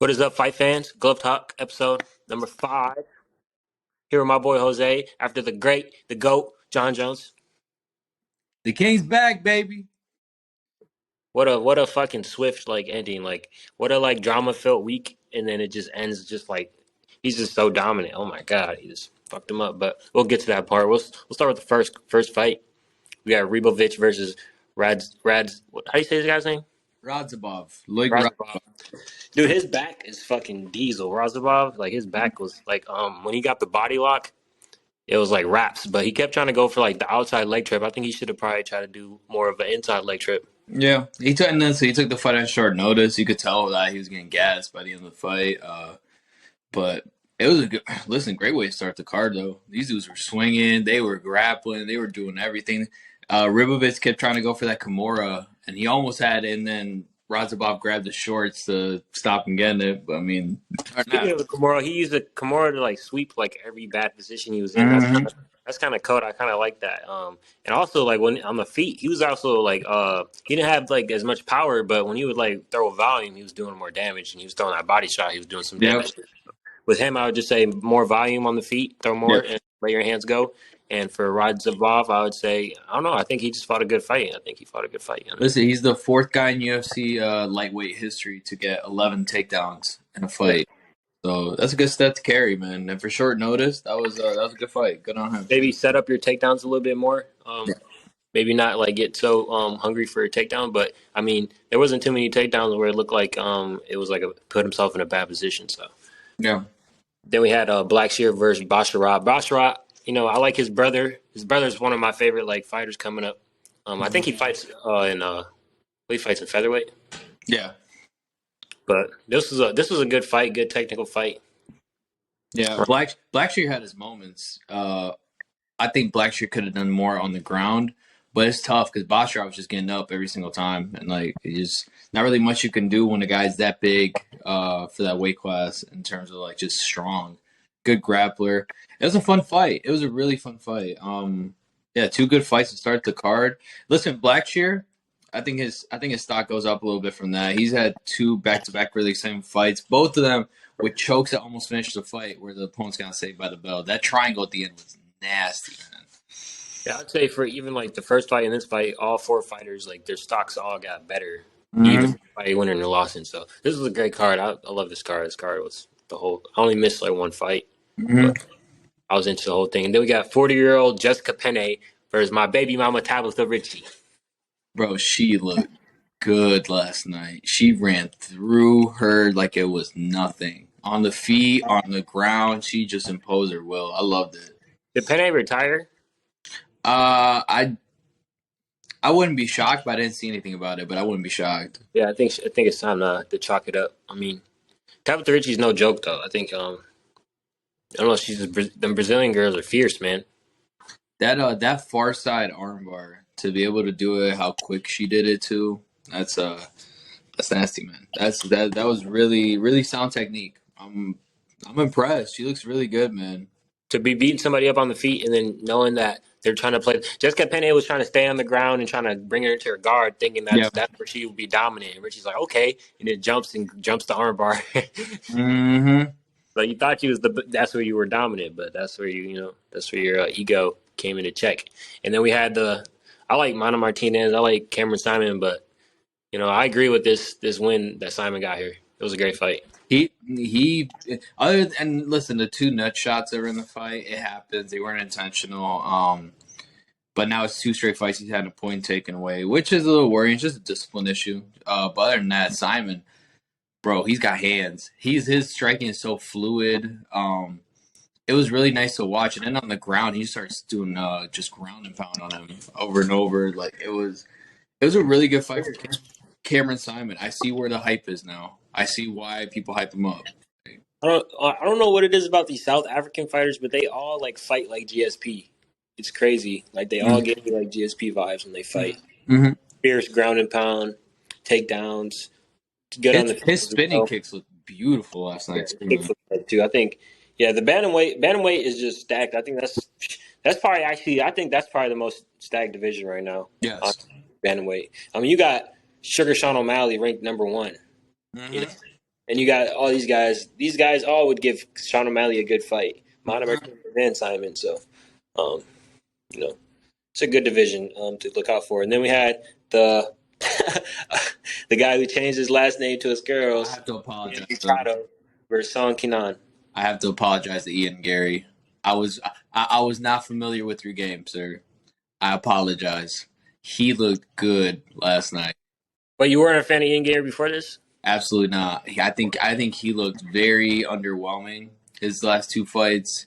What is up, fight fans? Glove Talk episode number 5. Here with my boy Jose after the GOAT, Jon Jones. The King's back, baby. What a fucking swift ending. What a drama filled week, and then it just ends just like he's just so dominant. Oh my god, he just fucked him up. But we'll get to that part. We'll start with the first fight. We got Ribovic versus Rads. How do you say this guy's name? Radzabov. Razabov. Dude, his back is fucking diesel. Razabov, his back was when he got the body lock. It was like wraps, but he kept trying to go for the outside leg trip. I think he should have probably tried to do more of an inside leg trip. Yeah, he took the fight on short notice. You could tell that he was getting gassed by the end of the fight. But it was a great way to start the card though. These dudes were swinging, they were grappling, they were doing everything. Ribovic kept trying to go for that Kimura, and he almost had it, and then Radzabov grabbed the shorts to stop him getting it. But I mean, Speaking of the Kimura, he used the Kimura to sweep every bad position he was in. That's kind of cool. I kind of like that. And also when on the feet, he was also he didn't have as much power, but when he would throw volume, he was doing more damage, and he was throwing that body shot. He was doing some damage. With him, I would just say more volume on the feet, throw more, and let your hands go. And for Radzabov, I would say, I don't know. I think he just fought a good fight. Listen, he's the fourth guy in UFC lightweight history to get 11 takedowns in a fight. So that's a good step to carry, man. And for short notice, that was a good fight. Good on him. Maybe set up your takedowns a little bit more. Maybe not get so hungry for a takedown, but I mean, there wasn't too many takedowns where it looked like it was put himself in a bad position. So yeah. Then we had Blackshear versus Basharat. Basharat, I like his brother. His brother's one of my favorite fighters coming up. I think he fights he fights in featherweight. Yeah. But this was a good fight, good technical fight. Yeah, Blackshear had his moments. I think Blackshear could have done more on the ground, but it's tough because Basharat was just getting up every single time, and it just not really much you can do when a guy's that big for that weight class in terms of just strong, good grappler. It was a fun fight. It was a really fun fight. Yeah, two good fights to start the card. Listen, Blackshear, I think his stock goes up a little bit from that. He's had two back-to-back really exciting fights, both of them with chokes that almost finished the fight where the opponent's got saved by the bell. That triangle at the end was nasty, man. Yeah, I'd say for even the first fight and this fight, all four fighters their stocks all got better, even by winning or losing. So this was a great card. I love this card. This card was the whole. I only missed one fight, but I was into the whole thing. And then we got 40-year-old Jessica Penne versus my baby mama Tabitha Ritchie. Bro, she looked good last night. She ran through her like it was nothing. On the feet, on the ground, she just imposed her will. I loved it. Did Penne retire? I wouldn't be shocked, but I didn't see anything about it. But I wouldn't be shocked. Yeah, I think it's time to chalk it up. I mean, Tabitha Ritchie's no joke though. I think I don't know. Them Brazilian girls are fierce, man. That far side armbar to be able to do it, how quick she did it too. That's nasty, man. That was really, really sound technique. I'm impressed. She looks really good, man. To be beating somebody up on the feet and then knowing that they're trying to play. Jessica Penne was trying to stay on the ground and trying to bring her into her guard, thinking that's where she would be dominant. And Richie's like, okay, and it jumps the armbar. So you thought that's where you were dominant, but that's where that's where your ego came into check. And then we had I like Mana Martinez, I like Cameron Simon, but I agree with this win that Simon got here. It was a great fight. He other than listen, the two nut shots that were in the fight, it happens. They weren't intentional. But now it's two straight fights he's had a point taken away, which is a little worrying. It's just a discipline issue. But other than that, Simon, bro, he's got hands. His striking is so fluid. It was really nice to watch. And then on the ground, he starts doing just ground and pound on him over and over. It was a really good fight for Cameron Simon. I see where the hype is now. I see why people hype him up. I don't know what it is about these South African fighters, but they all fight like GSP. It's crazy. They all give me GSP vibes when they fight. Fierce ground and pound, takedowns. Good on the his spinning kicks looked beautiful last night too. I think, yeah, the bantamweight is just stacked. I think that's probably I think that's probably the most stacked division right now. Yes, bantamweight. I mean, you got Sugar Sean O'Malley ranked number 1. And you got all these guys. These guys all would give Sean O'Malley a good fight. Mount and Simon. So, um, you know, it's a good division to look out for. And then we had the the guy who changed his last name to his girls. I have to apologize. Prado versus Song Kinan. I have to apologize to Ian Gary. I was not familiar with your game, sir. I apologize. He looked good last night. But you weren't a fan of Ian Gary before this? Absolutely not. I think he looked very underwhelming his last two fights.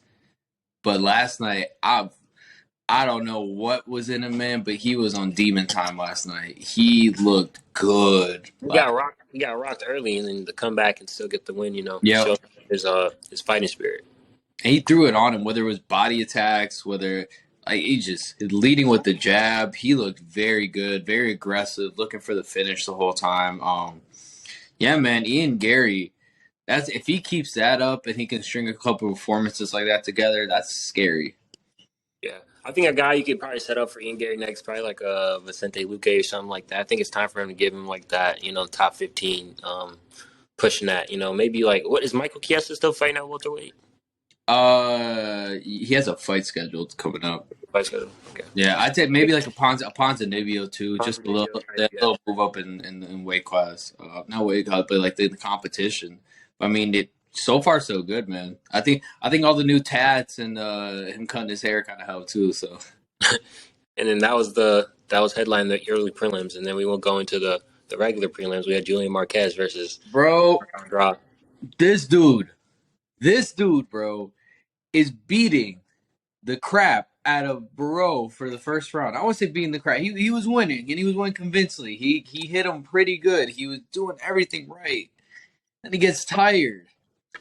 But last night, I don't know what was in him, man, but he was on demon time last night. He looked good. He got rocked early, and then to come back and still get the win, Yeah. His fighting spirit. And he threw it on him, whether it was body attacks, whether he just leading with the jab. He looked very good, very aggressive, looking for the finish the whole time. Yeah, man, Ian Gary. If he keeps that up and he can string a couple of performances like that together, that's scary. Yeah, I think a guy you could probably set up for Ian Gary next, probably like a Vicente Luque or something like that. I think it's time for him to give him like that, top 15, pushing that. Maybe like what is Michael Chiesa still fighting at welterweight? He has a fight scheduled coming up. Fight schedule, okay. Yeah, I'd say maybe like a Ponzinibbio too, just a little move up in weight class. Not weight class, but like the competition. I mean, so far so good, man. I think all the new tats and him cutting his hair kind of helped too. So, and then that was headline the early prelims, and then we will go into the regular prelims. We had Julian Marquez versus Andrade. This dude, bro, is beating the crap out of Barreau for the first round. I won't say beating the crap. He was winning, and he was winning convincingly. He hit him pretty good. He was doing everything right. Then he gets tired.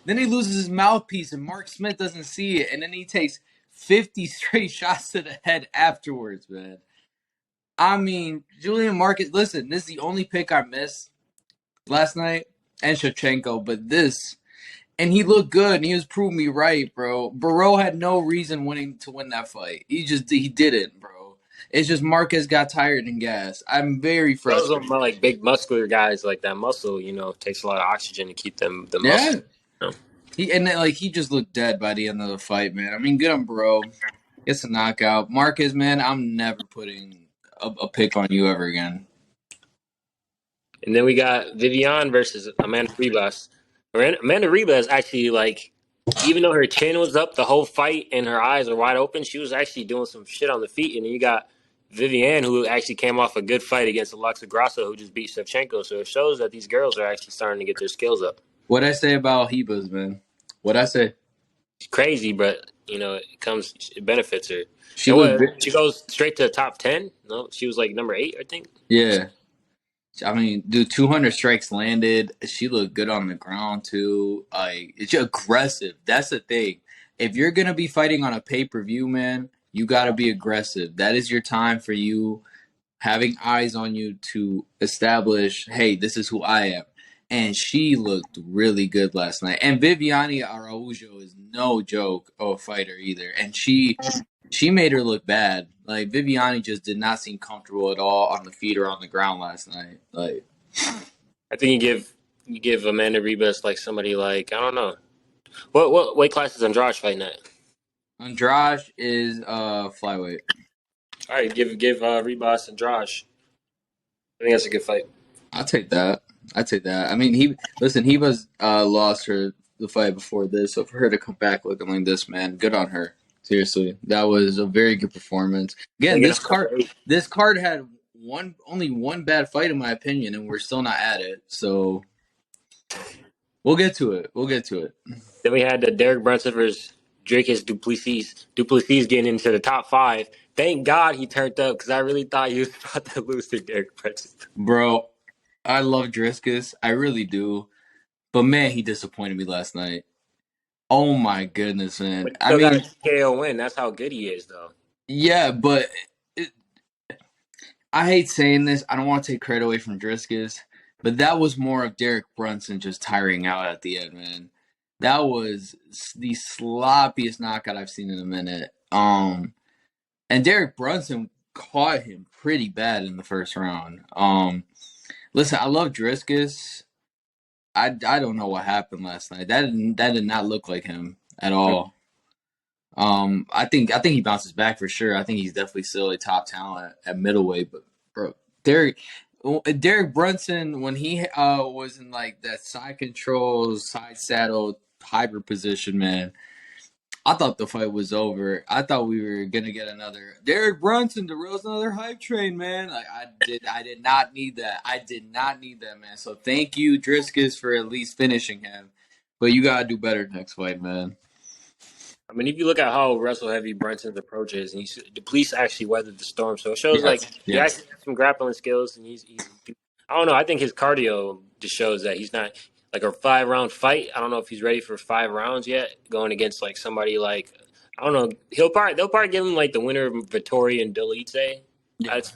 Then he loses his mouthpiece, and Mark Smith doesn't see it. And then he takes 50 straight shots to the head afterwards, man. I mean, Julian Marquez, listen, this is the only pick I missed last night, and Shevchenko, but this, and he looked good, and he was proving me right, bro. Barreau had no reason to win that fight. He didn't, bro. It's just Marquez got tired and gassed. I'm very frustrated. Those are like big muscular guys, like that muscle, takes a lot of oxygen to keep them the muscle. Yeah. He just looked dead by the end of the fight, man. I mean, good on Barreau. It's a knockout. Marquez, man, I'm never putting a pick on you ever again. And then we got Viviane versus Amanda Ribas. Amanda Ribas actually, like, even though her chin was up the whole fight and her eyes were wide open, she was actually doing some shit on the feet. And then you got Viviane, who actually came off a good fight against Alexa Grasso, who just beat Shevchenko. So it shows that these girls are actually starting to get their skills up. What'd I say about Hebas, man? What'd I say? It's crazy, but, it benefits her. She goes straight to the top 10? No, she was like number 8, I think. Yeah. I mean, dude, 200 strikes landed. She looked good on the ground, too. It's aggressive. That's the thing. If you're going to be fighting on a pay-per-view, man, you got to be aggressive. That is your time for you having eyes on you to establish, hey, this is who I am. And she looked really good last night. And Viviane Araujo is no joke of a fighter either. And she made her look bad. Like, Viviane just did not seem comfortable at all on the feet or on the ground last night. Like, I think you give Amanda Ribas like somebody like, I don't know. What weight class is Andrade fighting at? Andrade is flyweight. All right, give Ribas Andrade. I think that's a good fight. I'll take that. I mean, he was lost her the fight before this, so for her to come back looking like this, man, good on her. Seriously, that was a very good performance. Again, this card had only one bad fight in my opinion, and we're still not at it. So we'll get to it. Then we had the Derek Brunson versus Dricus Du Plessis. Du Plessis getting into the top 5. Thank God he turned up because I really thought he was about to lose to Derek Brunson. Bro, I love Dricus. I really do. But, man, he disappointed me last night. Oh, my goodness, man. But he still got a KO win. That's how good he is, though. Yeah, but I hate saying this. I don't want to take credit away from Dricus. But that was more of Derek Brunson just tiring out at the end, man. That was the sloppiest knockout I've seen in a minute. And Derek Brunson caught him pretty bad in the first round. Listen, I love Dricus. I don't know what happened last night. That did not look like him at all. I think he bounces back for sure. I think he's definitely still a top talent at middleweight. But bro, Derek Brunson, when he was in like that side control, side saddle hybrid position, man, I thought the fight was over. I thought we were gonna get another Derek Brunson to roast another hype train, man. Like I did not need that. I did not need that, man. So thank you, Driscus, for at least finishing him. But you gotta do better next fight, man. I mean, if you look at how wrestle heavy Brunson's approach is, and the police actually weathered the storm, so it shows like he actually has some grappling skills, and he's I don't know. I think his cardio just shows that he's not like a 5-round fight. I don't know if he's ready for 5 rounds yet, going against like somebody like I don't know. They'll probably give him like the winner of Vittori and Delice. That's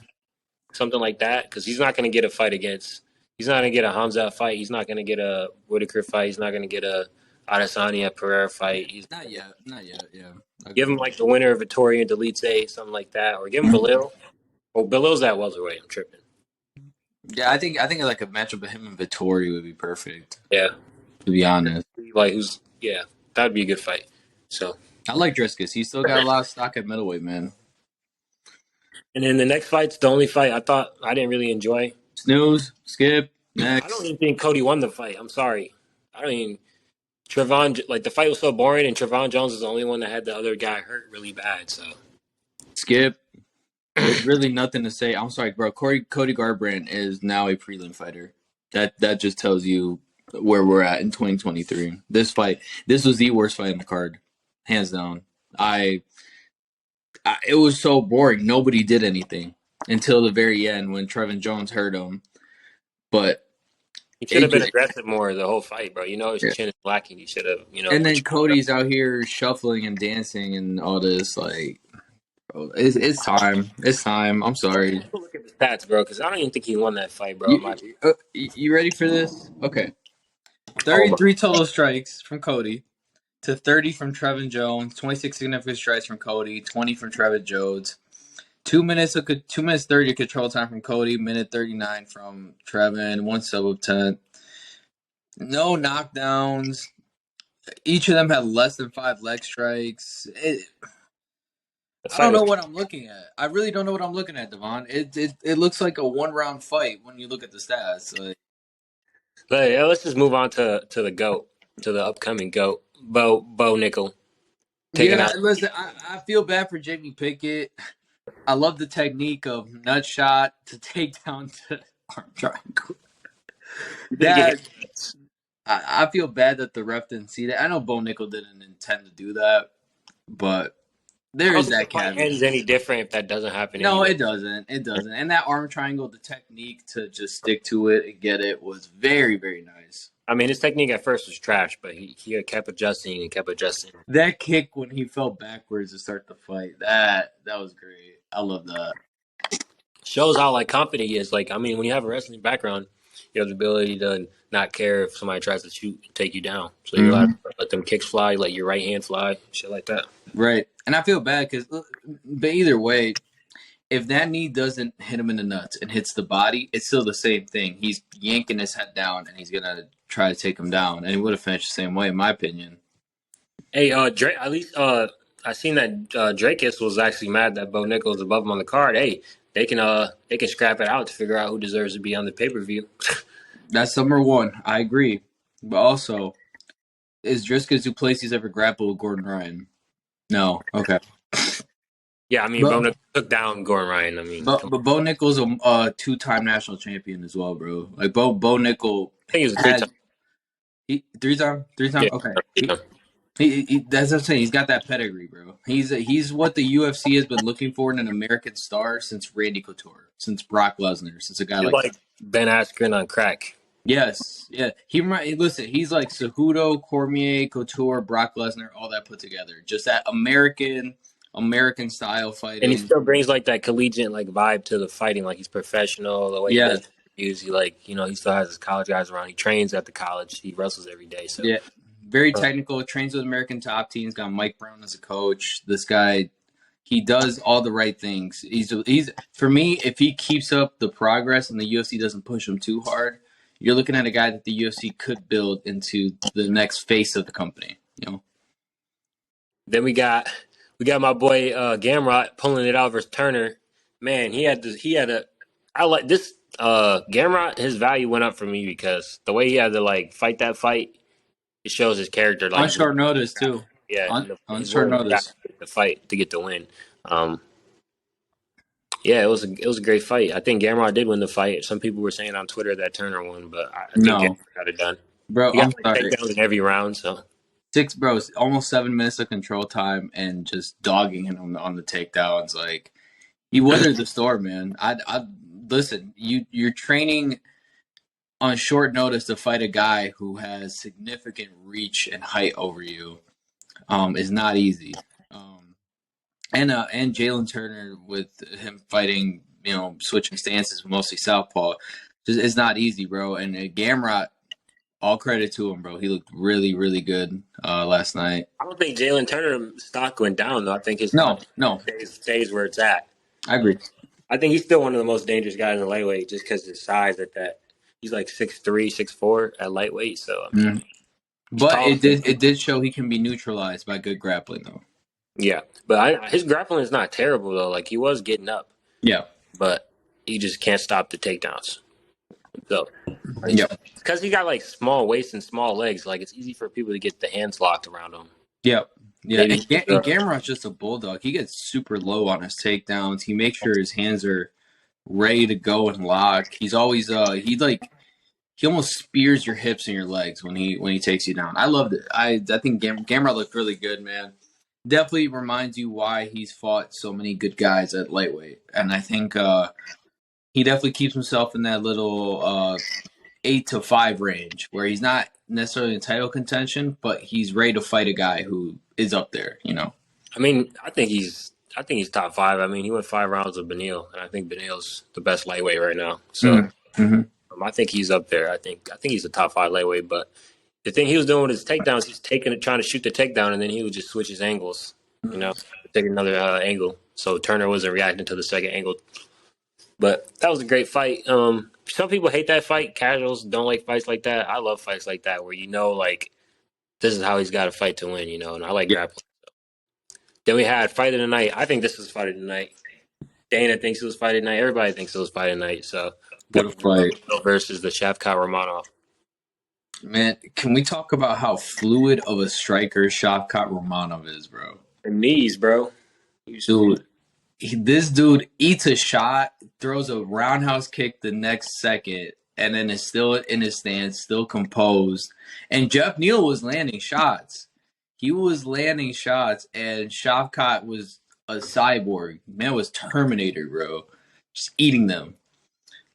something like that because he's not going to get a fight against. He's not going to get a Hamza fight. He's not going to get a Whitaker fight. He's not going to get a Adesanya Pereira fight. He's not yet. Yeah. Give him like the winner of Vittori and Delice, something like that, or give him Belil. Oh, Belil's at welterweight. I'm tripping. Yeah, I think like a matchup of him and Vittori would be perfect. Yeah, to be honest, like that'd be a good fight. So I like Driscus. He's still got a lot of stock at middleweight, man. And then the next fight's the only fight I thought I didn't really enjoy. Snooze, skip, next. I don't even think Cody won the fight. I'm sorry. I mean, Trevon, like the fight was so boring, and Trevon Jones is the only one that had the other guy hurt really bad. So skip. There's really nothing to say. I'm sorry, bro. Cody Garbrandt is now a prelim fighter. That just tells you where we're at in 2023. This was the worst fight in the card, hands down. It was so boring. Nobody did anything until the very end when Trevon Jones hurt him. But he should have been aggressive more the whole fight, bro. You know his chin is lacking. He should have, And then Cody's out here shuffling and dancing and all this, like. Bro, it's time. It's time. I'm sorry. Look at the stats, bro, because I don't even think he won that fight, bro. You ready for this? Okay. 33 total strikes from Cody to 30 from Trevon Jones, 26 significant strikes from Cody, 20 from Trevon Jones, 2 minutes 30 control time from Cody, minute 39 from Trevon, 1 sub of 10. No knockdowns. Each of them had less than 5 leg strikes. I don't know what I'm looking at. I really don't know what I'm looking at, Devon. It looks like a 1-round fight when you look at the stats. Like, but yeah, let's just move on to the GOAT, to the upcoming GOAT, Bo Nickel. Listen, I feel bad for Jamie Pickett. I love the technique of nut shot to take down to arm triangle. I feel bad that the ref didn't see that. I know Bo Nickel didn't intend to do that, but there is that caveat. Ends any different if that doesn't happen? No, it doesn't. It doesn't. And that arm triangle, the technique to just stick to it and get it was very, very nice. I mean, his technique at first was trash, but he kept adjusting and kept adjusting. That kick when he fell backwards to start the fight, that was great. I love that. Shows how like confident he is. Like, I mean, when you have a wrestling background, you have the ability to not care if somebody tries to shoot and take you down. So you're allowed to let them kicks fly, let your right hand fly, shit like that. Right. And I feel bad but either way, if that knee doesn't hit him in the nuts and hits the body, it's still the same thing. He's yanking his head down, and he's going to try to take him down. And he would have finished the same way, in my opinion. Hey, Drake, at least I seen that Drakus was actually mad that Bo Nickel was above him on the card. Hey, they can scrap it out to figure out who deserves to be on the pay-per-view. That's number one. I agree. But also, is Driscus Duplessis ever grappled with Gordon Ryan? No. Okay. Yeah, I mean, Bo Nickel took down Gordon Ryan. I mean, but Bo Nickel's a 2-time national champion as well, bro. Like Bo Nickel. I think he was a 3-time. 3-time. Yeah. Okay. He that's what I'm saying. He's got that pedigree, bro. He's what the UFC has been looking for in an American star since Randy Couture, since Brock Lesnar, since a guy like Ben Askren on crack. Yes, yeah. Listen, he's like Cejudo, Cormier, Couture, Brock Lesnar, all that put together. Just that American style fighting. And he still brings like that collegiate like vibe to the fighting. Like he's professional. The way he does interviews, he still has his college guys around. He trains at the college. He wrestles every day. So yeah, very technical. Trains with American top teams. Got Mike Brown as a coach. This guy, he does all the right things. He's for me. If he keeps up the progress and the UFC doesn't push him too hard, you're looking at a guy that the UFC could build into the next face of the company. You know. Then we got my boy Gamrot pulling it out versus Turner. Man, he had a. I like this. Gamrot, his value went up for me because the way he had to like fight that fight, it shows his character. On Like, short notice too. yeah, On he's short willing to notice. the fight to get the win. Yeah, it was a great fight. I think Gamrot did win the fight. Some people were saying on Twitter that Turner won, but I think No, Gamrot got it done. bro. He I'm got like sorry. takedowns in every round, so. Almost 7 minutes of control time and just dogging him on the takedowns. Like he weathered the storm, man. I listen. You're training on short notice to fight a guy who has significant reach and height over you. Is not easy. And Jalen Turner with him fighting, switching stances, mostly southpaw, it's not easy, bro. And Gamrot, all credit to him, bro. He looked really, really good last night. I don't think Jalen Turner's stock went down, though. I think his no stays where it's at. I agree. I think he's still one of the most dangerous guys in the lightweight just because of his size at that. He's like 6'3", 6'4" at lightweight, so I mean, But it did show he can be neutralized by good grappling, though. Yeah, but his grappling is not terrible though. Like he was getting up. Yeah, but he just can't stop the takedowns. So, yeah, because he got like small waist and small legs, like it's easy for people to get the hands locked around him. Yeah. And Gamrot's just a bulldog. He gets super low on his takedowns. He makes sure his hands are ready to go and lock. He's always he almost spears your hips and your legs when he takes you down. I loved it. I think Gamrot looked really good, man. Definitely reminds you why he's fought so many good guys at lightweight. And I think he definitely keeps himself in that little 8-5 range where he's not necessarily in title contention, but he's ready to fight a guy who is up there, I mean, I think he's top 5. I mean, he went 5 rounds with Beneil, and I think Beneil's the best lightweight right now. So I think he's up there. I think he's a top 5 lightweight, but the thing he was doing with his takedowns, he's trying to shoot the takedown, and then he would just switch his angles, take another angle. So Turner wasn't reacting to the second angle. But that was a great fight. Some people hate that fight. Casuals don't like fights like that. I love fights like that where like this is how he's got to fight to win, and I like grappling. Then we had Fight of the Night. I think this was Fight of the Night. Dana thinks it was Fight of the Night. Everybody thinks it was Fight of the Night. So good fight versus the Shavkat Romanov. Man, can we talk about how fluid of a striker Shavkat Romanov is, bro? The knees, bro. Dude, this dude eats a shot, throws a roundhouse kick the next second, and then is still in his stance, still composed. And Jeff Neal was landing shots. He was landing shots, and Shavkat was a cyborg. Man was Terminator, bro. Just eating them.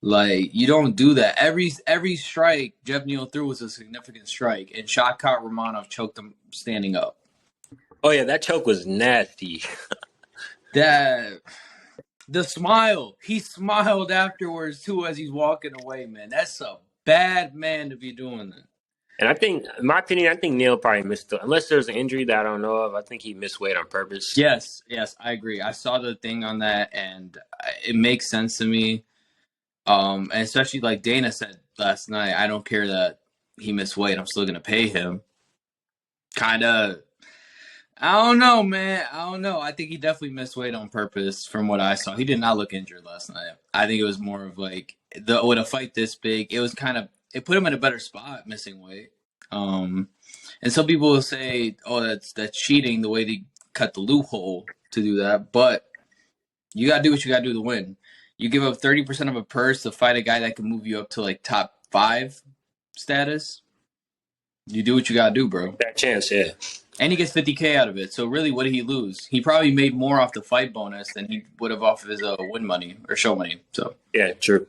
Like, you don't do that. Every strike Jeff Neal threw was a significant strike, and Shavkat Romanov choked him standing up. Oh, yeah, that choke was nasty. The smile. He smiled afterwards, too, as he's walking away, man. That's a bad man to be doing that. And I think, in my opinion, Neal probably missed it. Unless there's an injury that I don't know of, I think he missed weight on purpose. Yes, I agree. I saw the thing on that, and it makes sense to me. And especially like Dana said last night, I don't care that he missed weight. I'm still going to pay him. Kind of, I don't know, man. I don't know. I think he definitely missed weight on purpose from what I saw. He did not look injured last night. I think it was more of like, with a fight this big, it put him in a better spot missing weight. And some people will say, oh, that's cheating the way they cut the loophole to do that. But you got to do what you got to do to win. You give up 30% of a purse to fight a guy that can move you up to like top 5 status. You do what you gotta do, bro. That chance, yeah. And he gets $50K out of it. So really, what did he lose? He probably made more off the fight bonus than he would have off of his win money or show money. So yeah, true.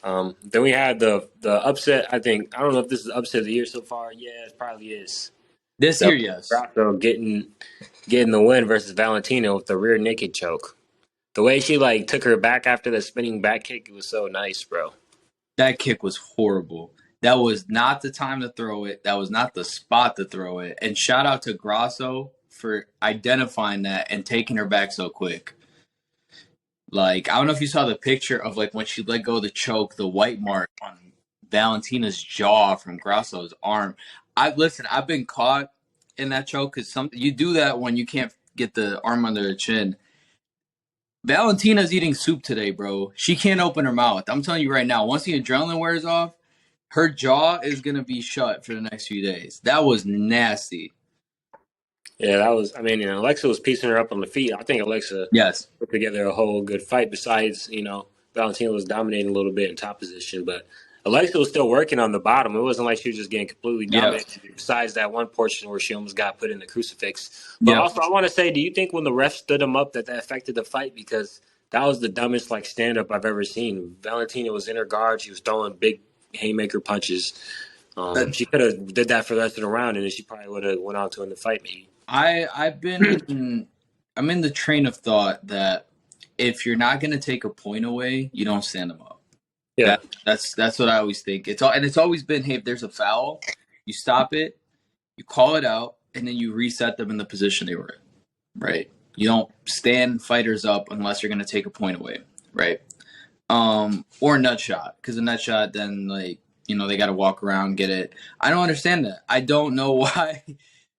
Then we had the upset. I don't know if this is the upset of the year so far. Yeah, it probably is. This year, yes. Grasso getting the win versus Valentina with the rear naked choke. The way she like took her back after the spinning back kick, it was so nice, bro. That kick was horrible. That was not the time to throw it. That was not the spot to throw it. And shout out to Grasso for identifying that and taking her back so quick. Like, I don't know if you saw the picture of like when she let go of the choke, the white mark on Valentina's jaw from Grasso's arm. I've been caught in that choke because you do that when you can't get the arm under the chin. Valentina's eating soup today, bro. She can't open her mouth. I'm telling you right now, once the adrenaline wears off, her jaw is going to be shut for the next few days. That was nasty. Yeah, that was. I mean, and Alexa was piecing her up on the feet. I think Alexa Yes. put together a whole good fight. Besides, Valentina was dominating a little bit in top position, but Alexa was still working on the bottom. It wasn't like she was just getting completely Yeah. dominated. Besides that one portion where she almost got put in the crucifix. But Yeah. also, I want to say, do you think when the ref stood him up that affected the fight? Because that was the dumbest stand up I've ever seen. Valentina was in her guard. She was throwing big haymaker punches. She could have did that for the rest of the round, and then she probably would have went on to win the fight, maybe. I'm in the train of thought that if you're not going to take a point away, you don't stand them up. Yeah, that's what I always think. It's always been, hey, if there's a foul, you stop it, you call it out, and then you reset them in the position they were in. Right? You don't stand fighters up unless you're going to take a point away. Right? Or nut shot, because a nut shot, then they got to walk around, get it. I don't understand that. I don't know why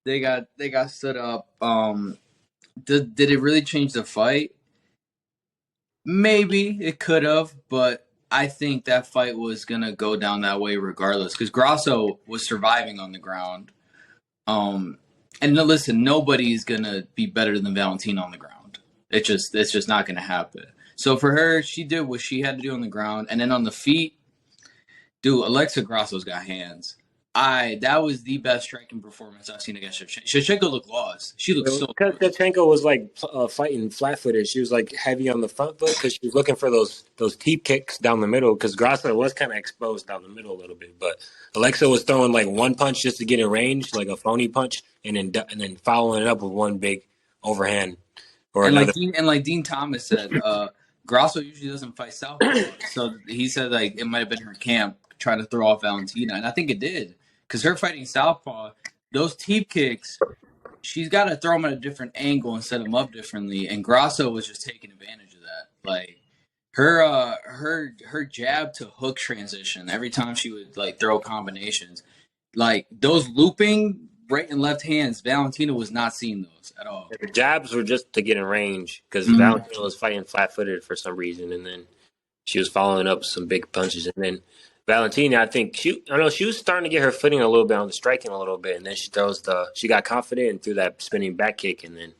they got stood up. Did it really change the fight? Maybe it could have, but I think that fight was gonna go down that way regardless because Grasso was surviving on the ground. And listen, nobody's gonna be better than Valentina on the ground. It's just not gonna happen. So for her, she did what she had to do on the ground, and then on the feet, dude, Alexa Grasso's got hands. That was the best striking performance I've seen against Shevchenko. Shevchenko looked lost. She looked so because Shevchenko was fighting flat-footed. She was heavy on the front foot because she was looking for those teep kicks down the middle. Because Grasso was kind of exposed down the middle a little bit, but Alexa was throwing one punch just to get in range, like a phony punch, and then following it up with one big overhand or and another. Like Dean Thomas said, Grasso usually doesn't fight southpaw, so he said it might have been her camp trying to throw off Valentina, and I think it did because her fighting southpaw, those teep kicks, she's got to throw them at a different angle and set them up differently, and Grasso was just taking advantage of that. Her jab to hook transition every time she would throw combinations, those looping right and left hands, Valentina was not seeing those at all. The jabs were just to get in range because Valentina was fighting flat-footed for some reason, and then she was following up some big punches. And then Valentina, I think she was starting to get her footing a little bit on the striking a little bit, and then she got confident and threw that spinning back kick, and then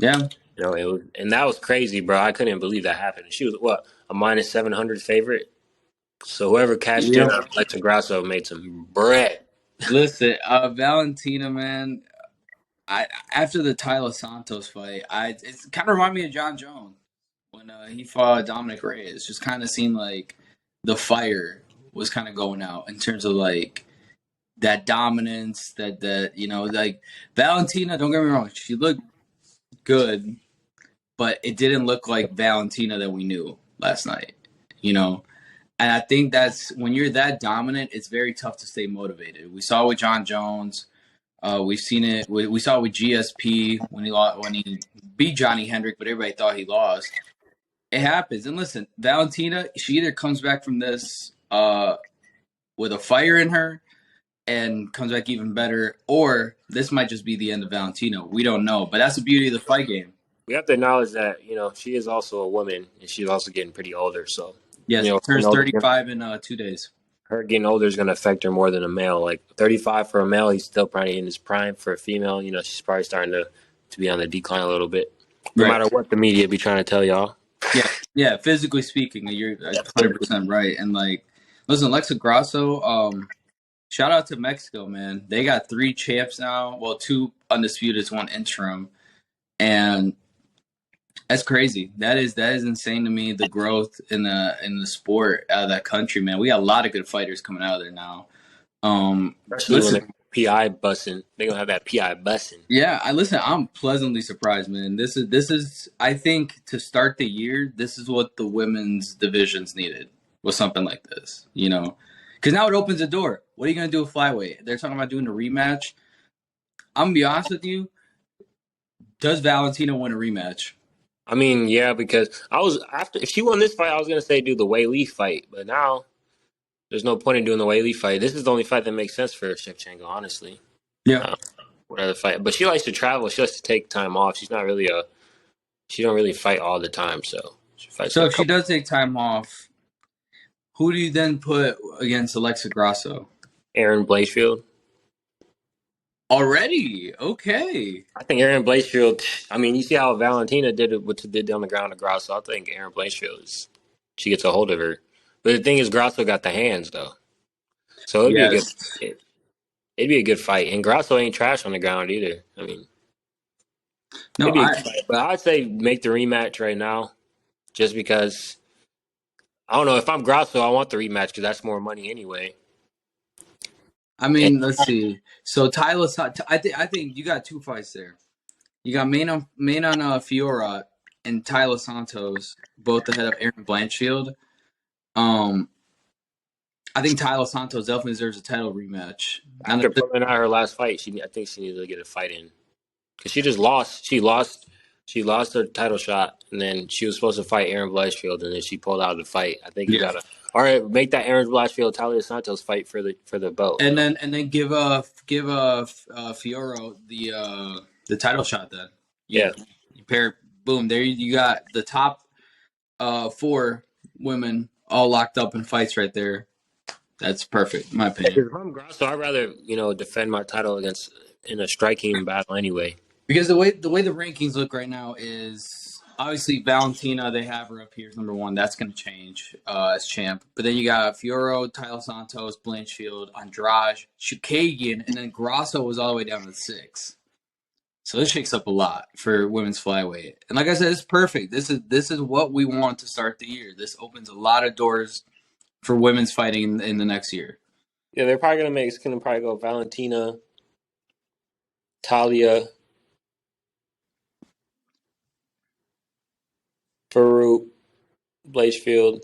and that was crazy, bro. I couldn't believe that happened. She was a minus 700 favorite. So whoever cashed in on Alexa Grasso made some bread. Listen, Valentina, man. After the Tyler Santos fight, it kind of reminded me of Jon Jones when he fought Dominic Reyes. Just kind of seemed like the fire was kind of going out in terms of that dominance. That Valentina. Don't get me wrong, she looked good, but it didn't look like Valentina that we knew last night. And I think that's when you're that dominant, it's very tough to stay motivated. We saw it with Jon Jones. We've seen it. We saw it with GSP when he beat Johnny Hendrick, but everybody thought he lost. It happens. And listen, Valentina, she either comes back from this with a fire in her and comes back even better, or this might just be the end of Valentina. We don't know, but that's the beauty of the fight game. We have to acknowledge that she is also a woman, and she's also getting pretty older. So yes, turns 35 in 2 days. Her getting older is going to affect her more than a male. 35 for a male, he's still probably in his prime. For a female, she's probably starting to be on the decline a little bit. No matter what the media be trying to tell y'all. Yeah. Physically speaking, you're 100% right. And listen, Alexa Grasso. Shout out to Mexico, man. They got 3 champs now. Well, 2 undisputed, 1 interim, and that's crazy. That is insane to me. The growth in the sport out of that country, man. We got a lot of good fighters coming out of there now. Especially when PI bussing, they gonna have that PI bussing. Yeah, I'm pleasantly surprised, man. This is I think to start the year, this is what the women's divisions needed, was something like this, because now it opens the door. What are you gonna do with flyweight? They're talking about doing a rematch. I'm gonna be honest with you. Does Valentina win a rematch? I mean, yeah, because if she won this fight, I was gonna say do the Wei Lee fight, but now There's no point in doing the Whaley fight. This is the only fight that makes sense for Shevchenko, honestly. Yeah. What other fight? But she likes to travel. She likes to take time off. She's not really a. She don't really fight all the time, so she fights So a if she couple. does take time off, who do you then put against Alexa Grasso? Aaron Blakefield. Already? Okay. I think Aaron Blakefield. I mean, you see how Valentina did it, what she did on the ground to Grasso. I think Aaron Blakefield is. She gets a hold of her. But the thing is, Grasso got the hands though, so it'd be a good. Yes. It'd be a good fight, and Grasso ain't trash on the ground either. I mean, No, it'd be a good fight. But I'd say make the rematch right now, just because. I don't know if I'm Grasso, I want the rematch because that's more money anyway. I And mean, let's see. So Tyler, I think you got two fights there. You got Manon Fiora and Tyler Santos, both ahead of Aaron Blanchfield. I think Tyler Santos definitely deserves a title rematch. after pulling out her last fight, I think she needs to get a fight in because she just lost. She lost her title shot, and then she was supposed to fight Aaron Blanchfield, and then she pulled out of the fight. I think you gotta all right. Make that Aaron Blanchfield Tyler Santos fight for the belt, and then give Fiora the title shot. Then you pair boom. There you got the top 4 women all locked up in fights right there. That's perfect, in my opinion. If I'm Grasso, I'd rather defend my title against in a striking battle anyway. Because the way the rankings look right now is obviously Valentina, they have her up here as number 1. That's going to change as champ. But then you got Fioro, Tyler Santos, Blanchfield, Andrade, Chukagian, and then Grasso was all the way down to 6. So this shakes up a lot for women's flyweight. And like I said, it's perfect. This is what we want to start the year. This opens a lot of doors for women's fighting in the next year. Yeah, they're probably gonna probably go Valentina, Talia, Farouk, Blanchfield.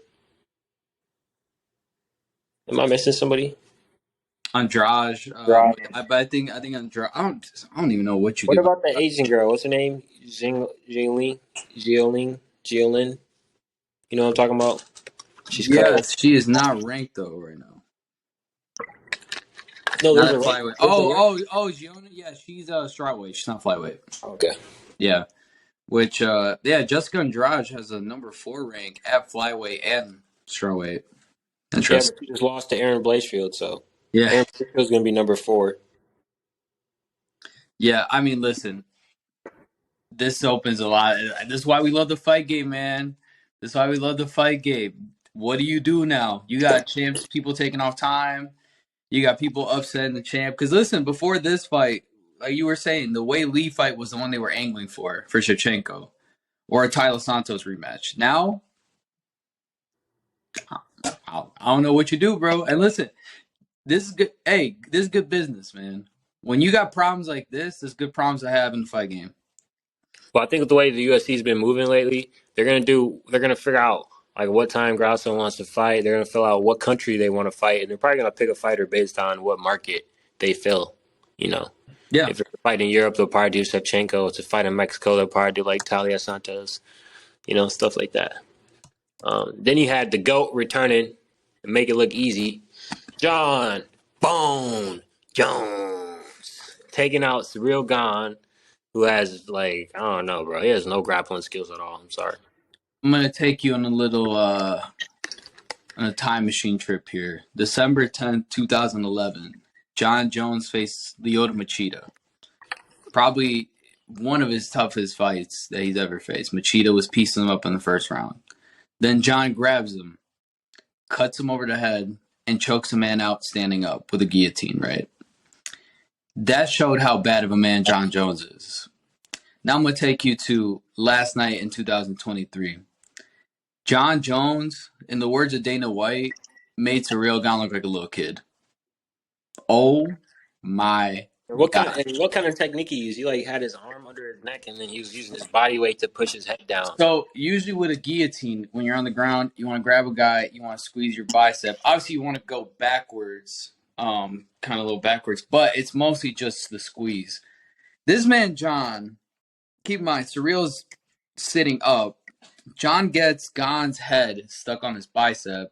Am I missing somebody? Andrade, Right. but I think Andrade. I don't even know what you. What give about the Asian girl? What's her name? Jialing. You know what I'm talking about? She's Yes, she is not ranked though right now. No, Not there's at a rank. flyweight. Oh, Giona. Yeah, she's strawweight. She's not flyweight. Okay. Yeah, which Jessica Andrade has a number 4 rank at flyweight and strawweight. Yeah, Interesting. but she just lost to Aaron Blanchfield, so Yeah, Aaron Blanchfield's gonna be number 4. yeah. I mean, listen, this opens a lot. This is why we love the fight game, man. This is why we love the fight game. What do you do now? You got champs, people taking off time. You got people upsetting the champ. Because listen, before this fight, like you were saying, the Wei Lee fight was the one they were angling for Shevchenko, or a Tyler Santos rematch. Now, I don't know what you do, bro. And listen, this is good. Hey, this is good business, man. When you got problems like this is good problems to have in the fight game. Well, I think with the way the UFC's been moving lately, they're gonna figure out like what time Grasso wants to fight. They're gonna fill out what country they want to fight, and they're probably gonna pick a fighter based on what market they fill. You know, Yeah. if it's a fight in Europe, they'll probably do Shevchenko. If it's a fight in Mexico, they'll probably do like Talia Santos. Stuff like that. Then you had the GOAT returning and make it look easy. Jon Bone Jones taking out Cyril Gane, who has I don't know, bro. He has no grappling skills at all. I'm sorry. I'm gonna take you on a little on a time machine trip here. December 10th, 2011. Jon Jones faced Lyoto Machida. Probably one of his toughest fights that he's ever faced. Machida was piecing him up in the first round. Then Jon grabs him, cuts him over the head, and chokes a man out standing up with a guillotine, right? That showed how bad of a man Jon Jones is. Now I'm going to take you to last night in 2023. Jon Jones, in the words of Dana White, made Cyril Gane look like a little kid. Oh my What God. kind of technique he used? He had his arm under his neck, and then he was using his body weight to push his head down. So usually with a guillotine, when you're on the ground, you want to grab a guy, you want to squeeze your bicep. Obviously, you want to go backwards, kind of a little backwards, but it's mostly just the squeeze. This man, Jon, keep in mind, Cyril's sitting up. Jon gets Gane's head stuck on his bicep,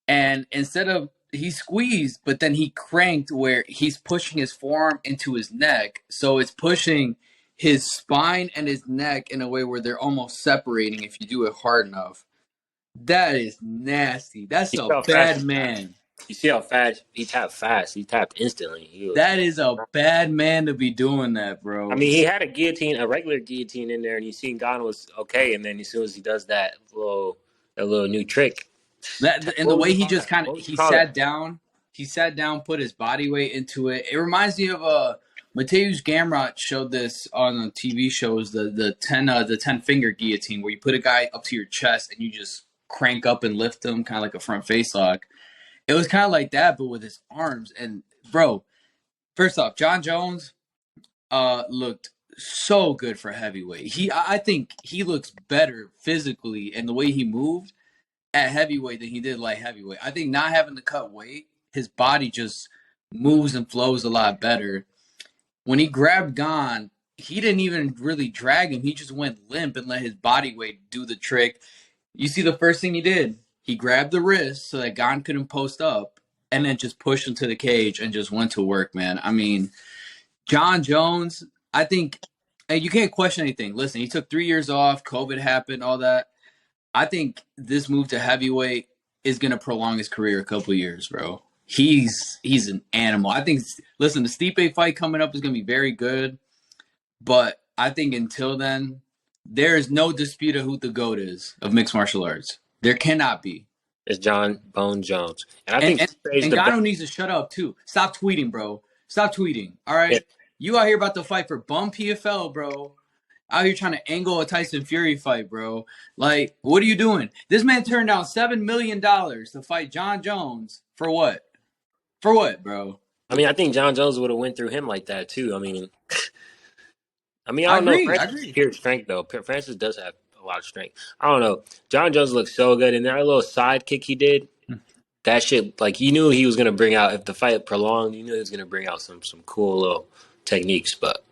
And instead of he squeezed, but then he cranked where he's pushing his forearm into his neck. So it's pushing his spine and his neck in a way where they're almost separating if you do it hard enough. That is nasty. That's You see a how fast bad man. you see how fast he tapped fast. He tapped instantly. He was. That is a bad man to be doing that, I bro. mean, he had a regular guillotine in there, and you seen Gane was okay. And then as soon as he does that little new trick, That and the what would way you he call just that? kind of What would you call it? he sat down, put his body weight into it. It reminds me of Mateusz Gamrot showed this on the TV shows, the 10 finger guillotine, where you put a guy up to your chest and you just crank up and lift him, kind of like a front face lock. It was kind of like that, but with his arms. And bro, first off, Jon Jones looked so good for heavyweight. I think he looks better physically and the way he moved at heavyweight than he did light heavyweight. I think not having to cut weight, his body just moves and flows a lot better. When he grabbed Gane, he didn't even really drag him. He just went limp and let his body weight do the trick. You see the first thing he did? He grabbed the wrist so that Gane couldn't post up and then just pushed him to the cage and just went to work, man. I mean, Jon Jones, I think, and you can't question anything. Listen, he took 3 years off, COVID happened, all that. I think this move to heavyweight is going to prolong his career a couple of years, bro. He's an animal. I think, listen, the Stipe fight coming up is going to be very good, but I think until then, there is no dispute of who the GOAT is of mixed martial arts. There cannot be. It's John Bone Jones, and I And think and, Stipe's and the best. Gano needs to shut up too. Stop tweeting, bro. Stop tweeting. All Yeah, right, you out here about to fight for bum PFL, bro. Out here trying to angle a Tyson Fury fight, bro. Like, what are you doing? This man turned down $7 million to fight Jon Jones for what? For what, bro? I mean, I think Jon Jones would have went through him like that too. I mean, I I don't know. agree. I Francis has agree. pure strength though. Francis does have a lot of strength. I don't know. Jon Jones looks so good, and that little side kick he did, that shit, like you knew he was gonna bring out if the fight prolonged. You knew he was gonna bring out some cool little techniques, but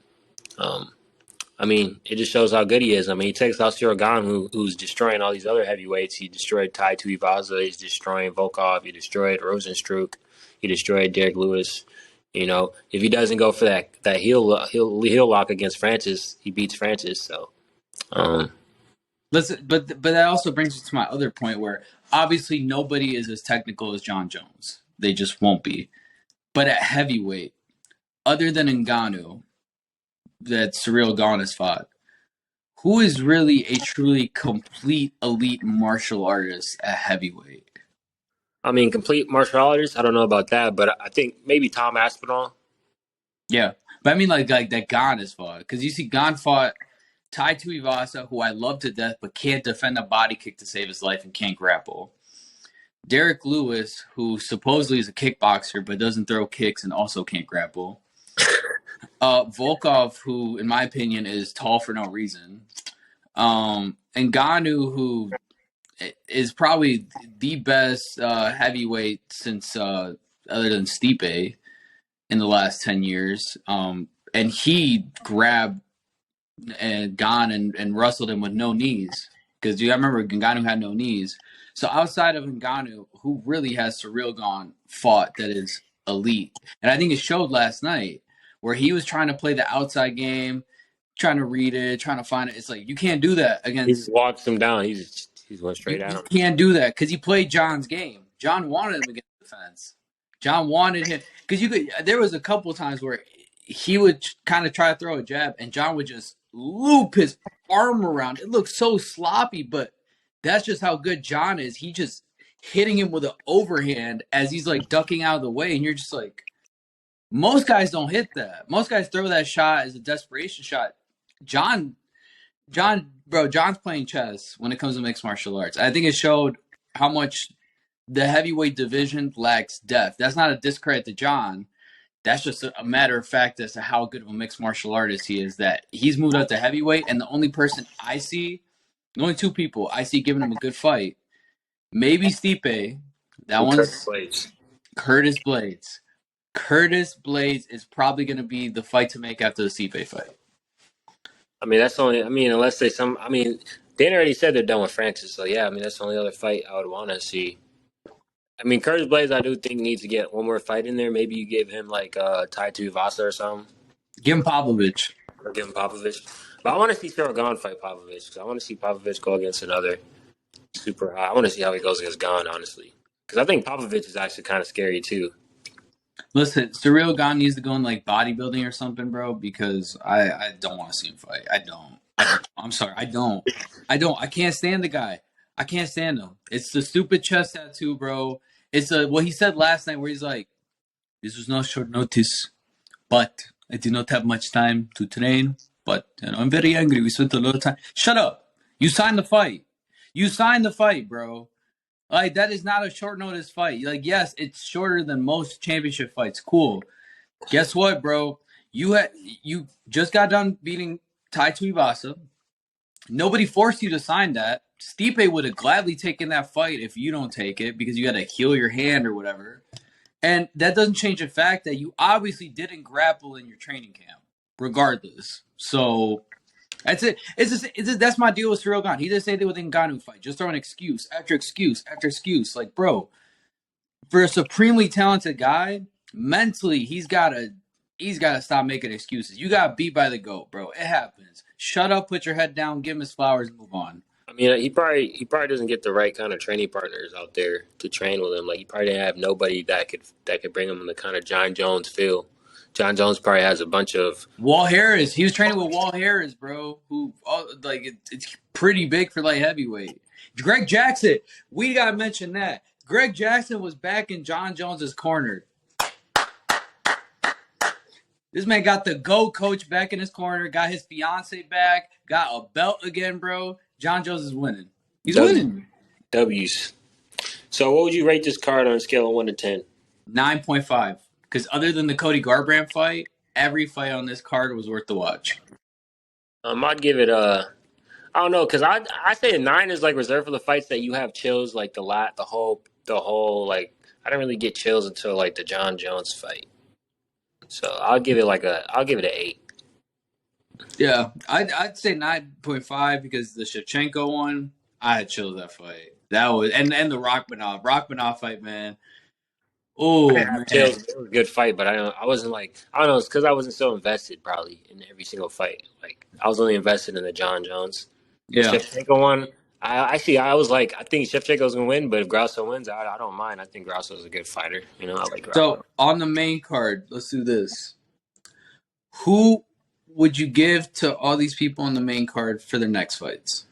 um, I mean, it just shows how good he is. I mean, he takes out Cyril Gane, who's destroying all these other heavyweights. He destroyed Tai Tuivasa. He's destroying Volkov. He destroyed Rosenstruck. He destroyed Derek Lewis. You know, if he doesn't go for that heel lock against Francis, he beats Francis. So, um, Listen, but that also brings us to my other point where obviously nobody is as technical as Jon Jones. They just won't be. But at heavyweight, other than Ngannou, that Cyril Gane has fought, who is really a truly complete elite martial artist at heavyweight? I mean, complete martial artist. I don't know about that, but I think maybe Tom Aspinall. Yeah, but I mean like that Gane has fought, because you see Gane fought Tai Tuivasa, who I love to death, but can't defend a body kick to save his life and can't grapple. Derek Lewis, who supposedly is a kickboxer but doesn't throw kicks and also can't grapple. Volkov, who in my opinion is tall for no reason. And Ngannou, who is probably the best heavyweight since other than Stipe in the last 10 years. And he grabbed Gane and wrestled him with no knees. Because you remember Ngannou had no knees. So outside of Ngannou, who really has Cyril Gane fought that is elite? And I think it showed last night where he was trying to play the outside game, trying to read it, trying to find it. It's like, you can't do that He against... just walks him down. He's going straight at You him. can't do that because he played John's game. John wanted him against the fence. John wanted him because you could. There was a couple of times where he would kind of try to throw a jab, and John would just loop his arm around. It looked so sloppy, but that's just how good John is. He just hitting him with an overhand as he's like ducking out of the way, and you're just like, most guys don't hit that. Most guys throw that shot as a desperation shot. John's playing chess when it comes to mixed martial arts. I think it showed how much the heavyweight division lacks depth. That's not a discredit to John. That's just a matter of fact as to how good of a mixed martial artist he is, that he's moved up to heavyweight, and the only two people I see giving him a good fight, maybe Stipe. That And Curtis one's Blades. Curtis Blades. Curtis Blades is probably going to be the fight to make after the Stipe fight. I mean, that's only. I mean, unless they some. I mean, Dana already said they're done with Francis. So yeah, I mean, that's the only other fight I would want to see. I mean, Curtis Blades, I do think needs to get one more fight in there. Maybe you give him like Tai Tuivasa or something, Give him Pavlovich. or give him Popovich. But I want to see Cyril Gane fight Popovich because I want to see Popovich go against another super high. I want to see how he goes against Gane, honestly, because I think Popovich is actually kind of scary too. Listen, Cyril Gane needs to go in like bodybuilding or something, bro, because I don't want to see him fight. I don't. I'm sorry. I don't. I can't stand the guy. I can't stand him. It's the stupid chest tattoo, bro. It's what he said last night where he's like, this was not short notice, but I did not have much time to train, but I'm very angry. We spent a lot of time. Shut up. You signed the fight. You signed the fight, bro. Like, that is not a short notice fight. Like, yes, it's shorter than most championship fights. Cool. Guess what, bro? You just got done beating Tai Tuivasa. Nobody forced you to sign that. Stipe would have gladly taken that fight if you don't take it because you got to heal your hand or whatever. And that doesn't change the fact that you obviously didn't grapple in your training camp, regardless. So that's it. That's my deal with Cyril Gane. He did the same thing with the Ngannou fight. Just throwing excuse after excuse after excuse. Like, bro, for a supremely talented guy, mentally he's gotta stop making excuses. You got beat by the GOAT, bro. It happens. Shut up, put your head down, give him his flowers, and move on. I mean, he probably doesn't get the right kind of training partners out there to train with him. Like, he probably didn't have nobody that could bring him in the kind of Jon Jones feel. Jon Jones probably has a bunch of Walt Harris. He was training with Walt Harris, bro. Who it's pretty big for light heavyweight. Greg Jackson. We gotta mention that. Greg Jackson was back in Jon Jones's corner. This man got the GOAT coach back in his corner, got his fiance back, got a belt again, bro. Jon Jones is winning. He's winning. W's. So what would you rate this card on a scale of 1 to 10? 9.5. Because other than the Cody Garbrandt fight, every fight on this card was worth the watch. I'd give it a. I don't know, because I say a 9 is like reserved for the fights that you have chills, like the whole like I didn't really get chills until like the Jon Jones fight. So I'll give it an 8. Yeah, I'd say 9.5 because the Shevchenko one, I had chills that fight. That was and the Rockmanov fight, man. Oh man, Chills. It was a good fight, but I wasn't like I don't know. It's because I wasn't so invested probably in every single fight. Like I was only invested in the Jon Jones. yeah. Shevchenko one. I was like I think Shevchenko's gonna win, but if Grasso wins, I don't mind. I think Grasso's a good fighter. You know, I like Grasso. So on the main card, let's do this. Who would you give to all these people on the main card for their next fights?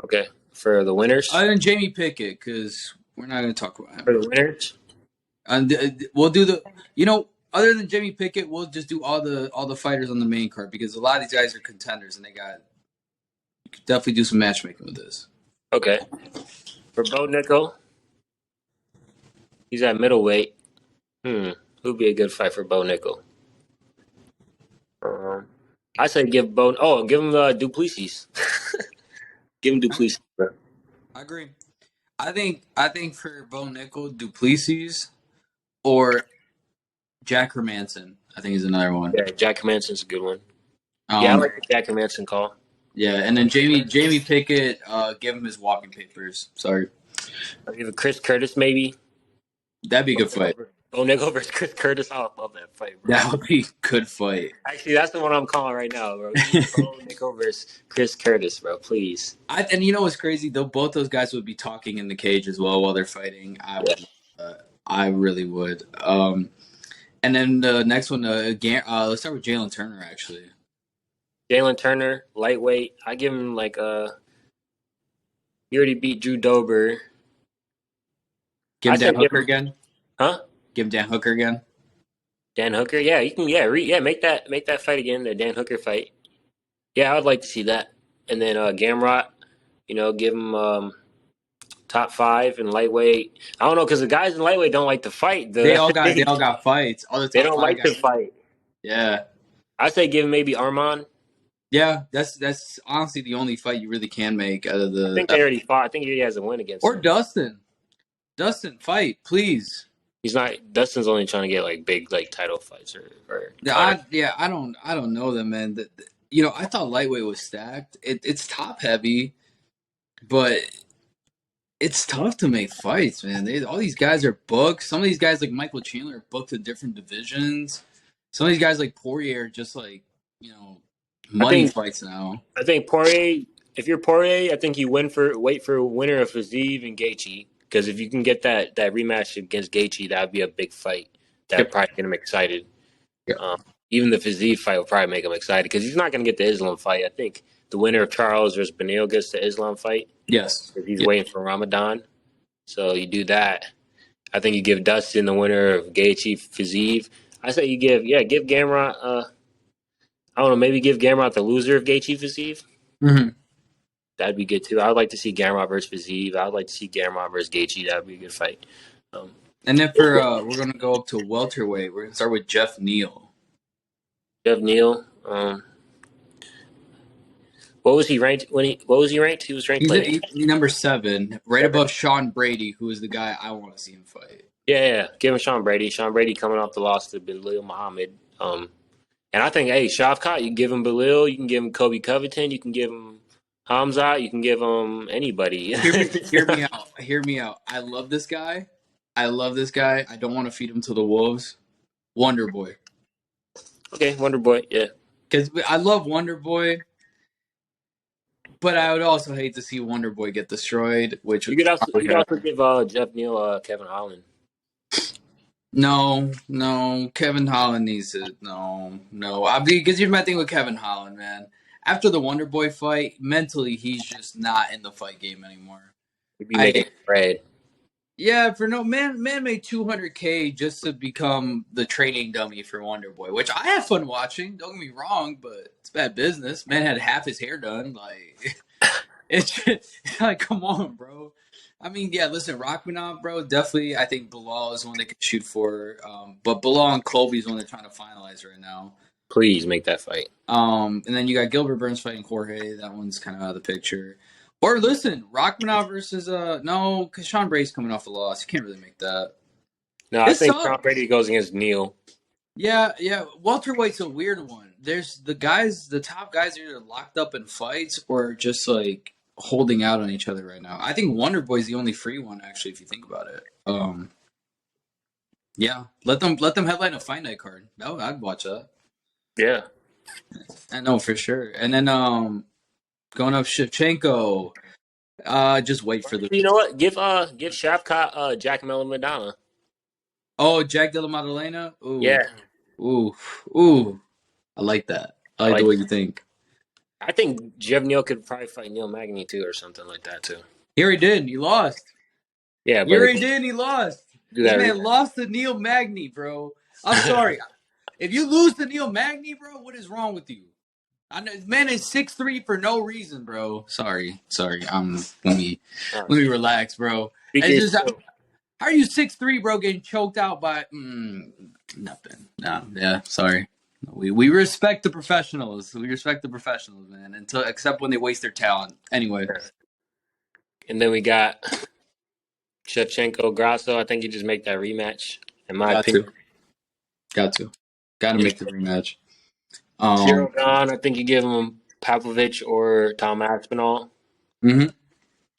Okay, for the winners. Other than Jamie Pickett, because we're not going to talk about him. For the winners. And we'll do other than Jamie Pickett, we'll just do all the fighters on the main card because a lot of these guys are contenders and you could definitely do some matchmaking with this. Okay. For Bo Nickel, he's at middleweight. Who'd be a good fight for Bo Nickel? I say give him Duplessis. Give him Duplessis, bro. I agree. I think for Bo Nickel, Duplessis or Jack Hermanson, I think is another one. Yeah, Jack Hermanson's a good one. I like the Jack Hermanson call. Yeah, and then Jamie Pickett, give him his walking papers. Sorry. I'll give it Chris Curtis maybe. That'd be a good fight. Bo Nickel versus Chris Curtis. I would love that fight, bro. That would be a good fight. Actually, that's the one I'm calling right now, bro. Bo Nickel versus Chris Curtis, bro. Please. And you know what's crazy? Though both those guys would be talking in the cage as well while they're fighting. I really would. And then the next one, let's start with Jalen Turner. Actually, Jalen Turner, lightweight. I give him like he already beat Drew Dober. Give him Dan Hooker again. Huh? Give him Dan Hooker again. Dan Hooker, yeah, you can, make that fight again, the Dan Hooker fight. Yeah, I would like to see that. And then Gamrot, give him top 5 in lightweight. I don't know because the guys in lightweight don't like to fight. They all got fights. They don't like to fight. Yeah, I say give him maybe Arman. Yeah, that's honestly the only fight you really can make out of the. I think they already fought. I think he has a win against or him. Dustin. Dustin, fight, please. He's not. Dustin's only trying to get like big like title fights or. I don't know them, man. I thought lightweight was stacked. It's top heavy, but It's tough to make fights, man. All these guys are booked. Some of these guys, like Michael Chandler, are booked to different divisions. Some of these guys, like Poirier, are just like, I money think fights now. I think Poirier. If you're Poirier, I think you wait for a winner of Fiziev and Gaethje, because if you can get that rematch against Gaethje, that would be a big fight. That would Yep. probably get him excited. Yep. Even the Fiziev fight will probably make him excited because he's not going to get the Islam fight. I think the winner of Charles versus Beneil gets the Islam fight Yes. because he's Yeah. waiting for Ramadan. So you do that. I think you give Dustin the winner of Gaethje Fiziev. I say you give Gamrot. I don't know, maybe give Gamrot the loser of Gaethje Fiziev. Mm-hmm. That'd be good too. I'd like to see Gamrot versus Fiziev. I'd like to see Gamrot versus Gaethje. That'd be a good fight. And then we're gonna go up to welterweight. We're gonna start with Jeff Neal. Jeff Neal. What was he ranked What was he ranked? He was ranked He's number 7, right above Sean Brady, who is the guy I want to see him fight. Yeah. Give him Sean Brady. Sean Brady coming off the loss to Belil Muhammad. And I think, hey, Shavkat, you can give him Belil, you can give him Kobe Covington, you can give him Hamzat, you can give him anybody. Hear me out. Hear me out. I love this guy. I don't want to feed him to the wolves. Wonder Boy. Okay, Wonder Boy, yeah. Because I love Wonder Boy, but I would also hate to see Wonder Boy get destroyed. Which You could also give Jeff Neal Kevin Holland. No. Kevin Holland needs to no. Because here's my thing with Kevin Holland, man. After the Wonder Boy fight, mentally he's just not in the fight game anymore. He'd be making bread. Yeah, for no man made $200K just to become the training dummy for Wonder Boy, which I had fun watching. Don't get me wrong, but it's bad business. Man had half his hair done. Like it's just, like, come on, bro. I mean, yeah, listen, Rachmanov, bro, definitely. I think Bilal is one they could shoot for, but Bilal and Colby is one they're trying to finalize right now. Please make that fight. And then you got Gilbert Burns fighting Jorge. That one's kind of out of the picture. Or listen, Rachmanov versus no, because Sean Brady's coming off a loss. You can't really make that. No, I think Sean Brady goes against Neal. Yeah. Welterweight's a weird one. There's the top guys are either locked up in fights or just like holding out on each other right now. I think Wonder Boy's the only free one, actually, if you think about it. Yeah, let them headline a fight night card. No, I'd watch that. Yeah, I know for sure. And then going up Shevchenko. Just wait for the. You know what? Give Shavkat Jack Madonna. Oh, Jack Della Maddalena. Ooh. Yeah. Ooh. I like that. I like the way you think. I think Jeff Neal could probably fight Neil Magny too, or something like that too. He already did. He lost. Yeah, he already did. He lost. This man lost to Neil Magny, bro. I'm sorry. If you lose to Neil Magny, bro, what is wrong with you? I know, man is 6'3" for no reason, bro. Sorry. Let me relax, bro. How are you 6'3", bro, getting choked out by nothing? No, yeah, sorry. We respect the professionals. We respect the professionals, man. Except when they waste their talent. Anyway. And then we got Shevchenko Grasso. I think you just make that rematch. In my opinion, got to make the rematch. Cyril Gane, I think you give him Pavlovich or Tom Aspinall. Mm-hmm.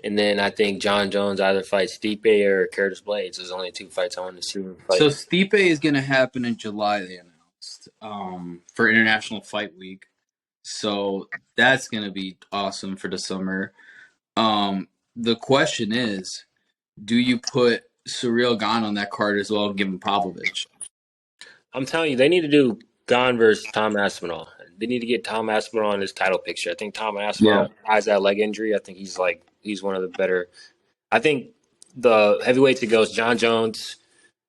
And then I think Jon Jones either fights Stipe or Curtis Blades. There's only 2 fights I want to see him fight. So Stipe is going to happen in July, they announced, for International Fight Week. So that's going to be awesome for the summer. The question is, do you put Cyril Gane on that card as well and give him Pavlovich? I'm telling you, they need to do Gane versus Tom Aspinall. They need to get Tom Aspinall in his title picture. I think Tom Aspinall has that leg injury. I think he's one of the better. I think the heavyweights it goes Jon Jones,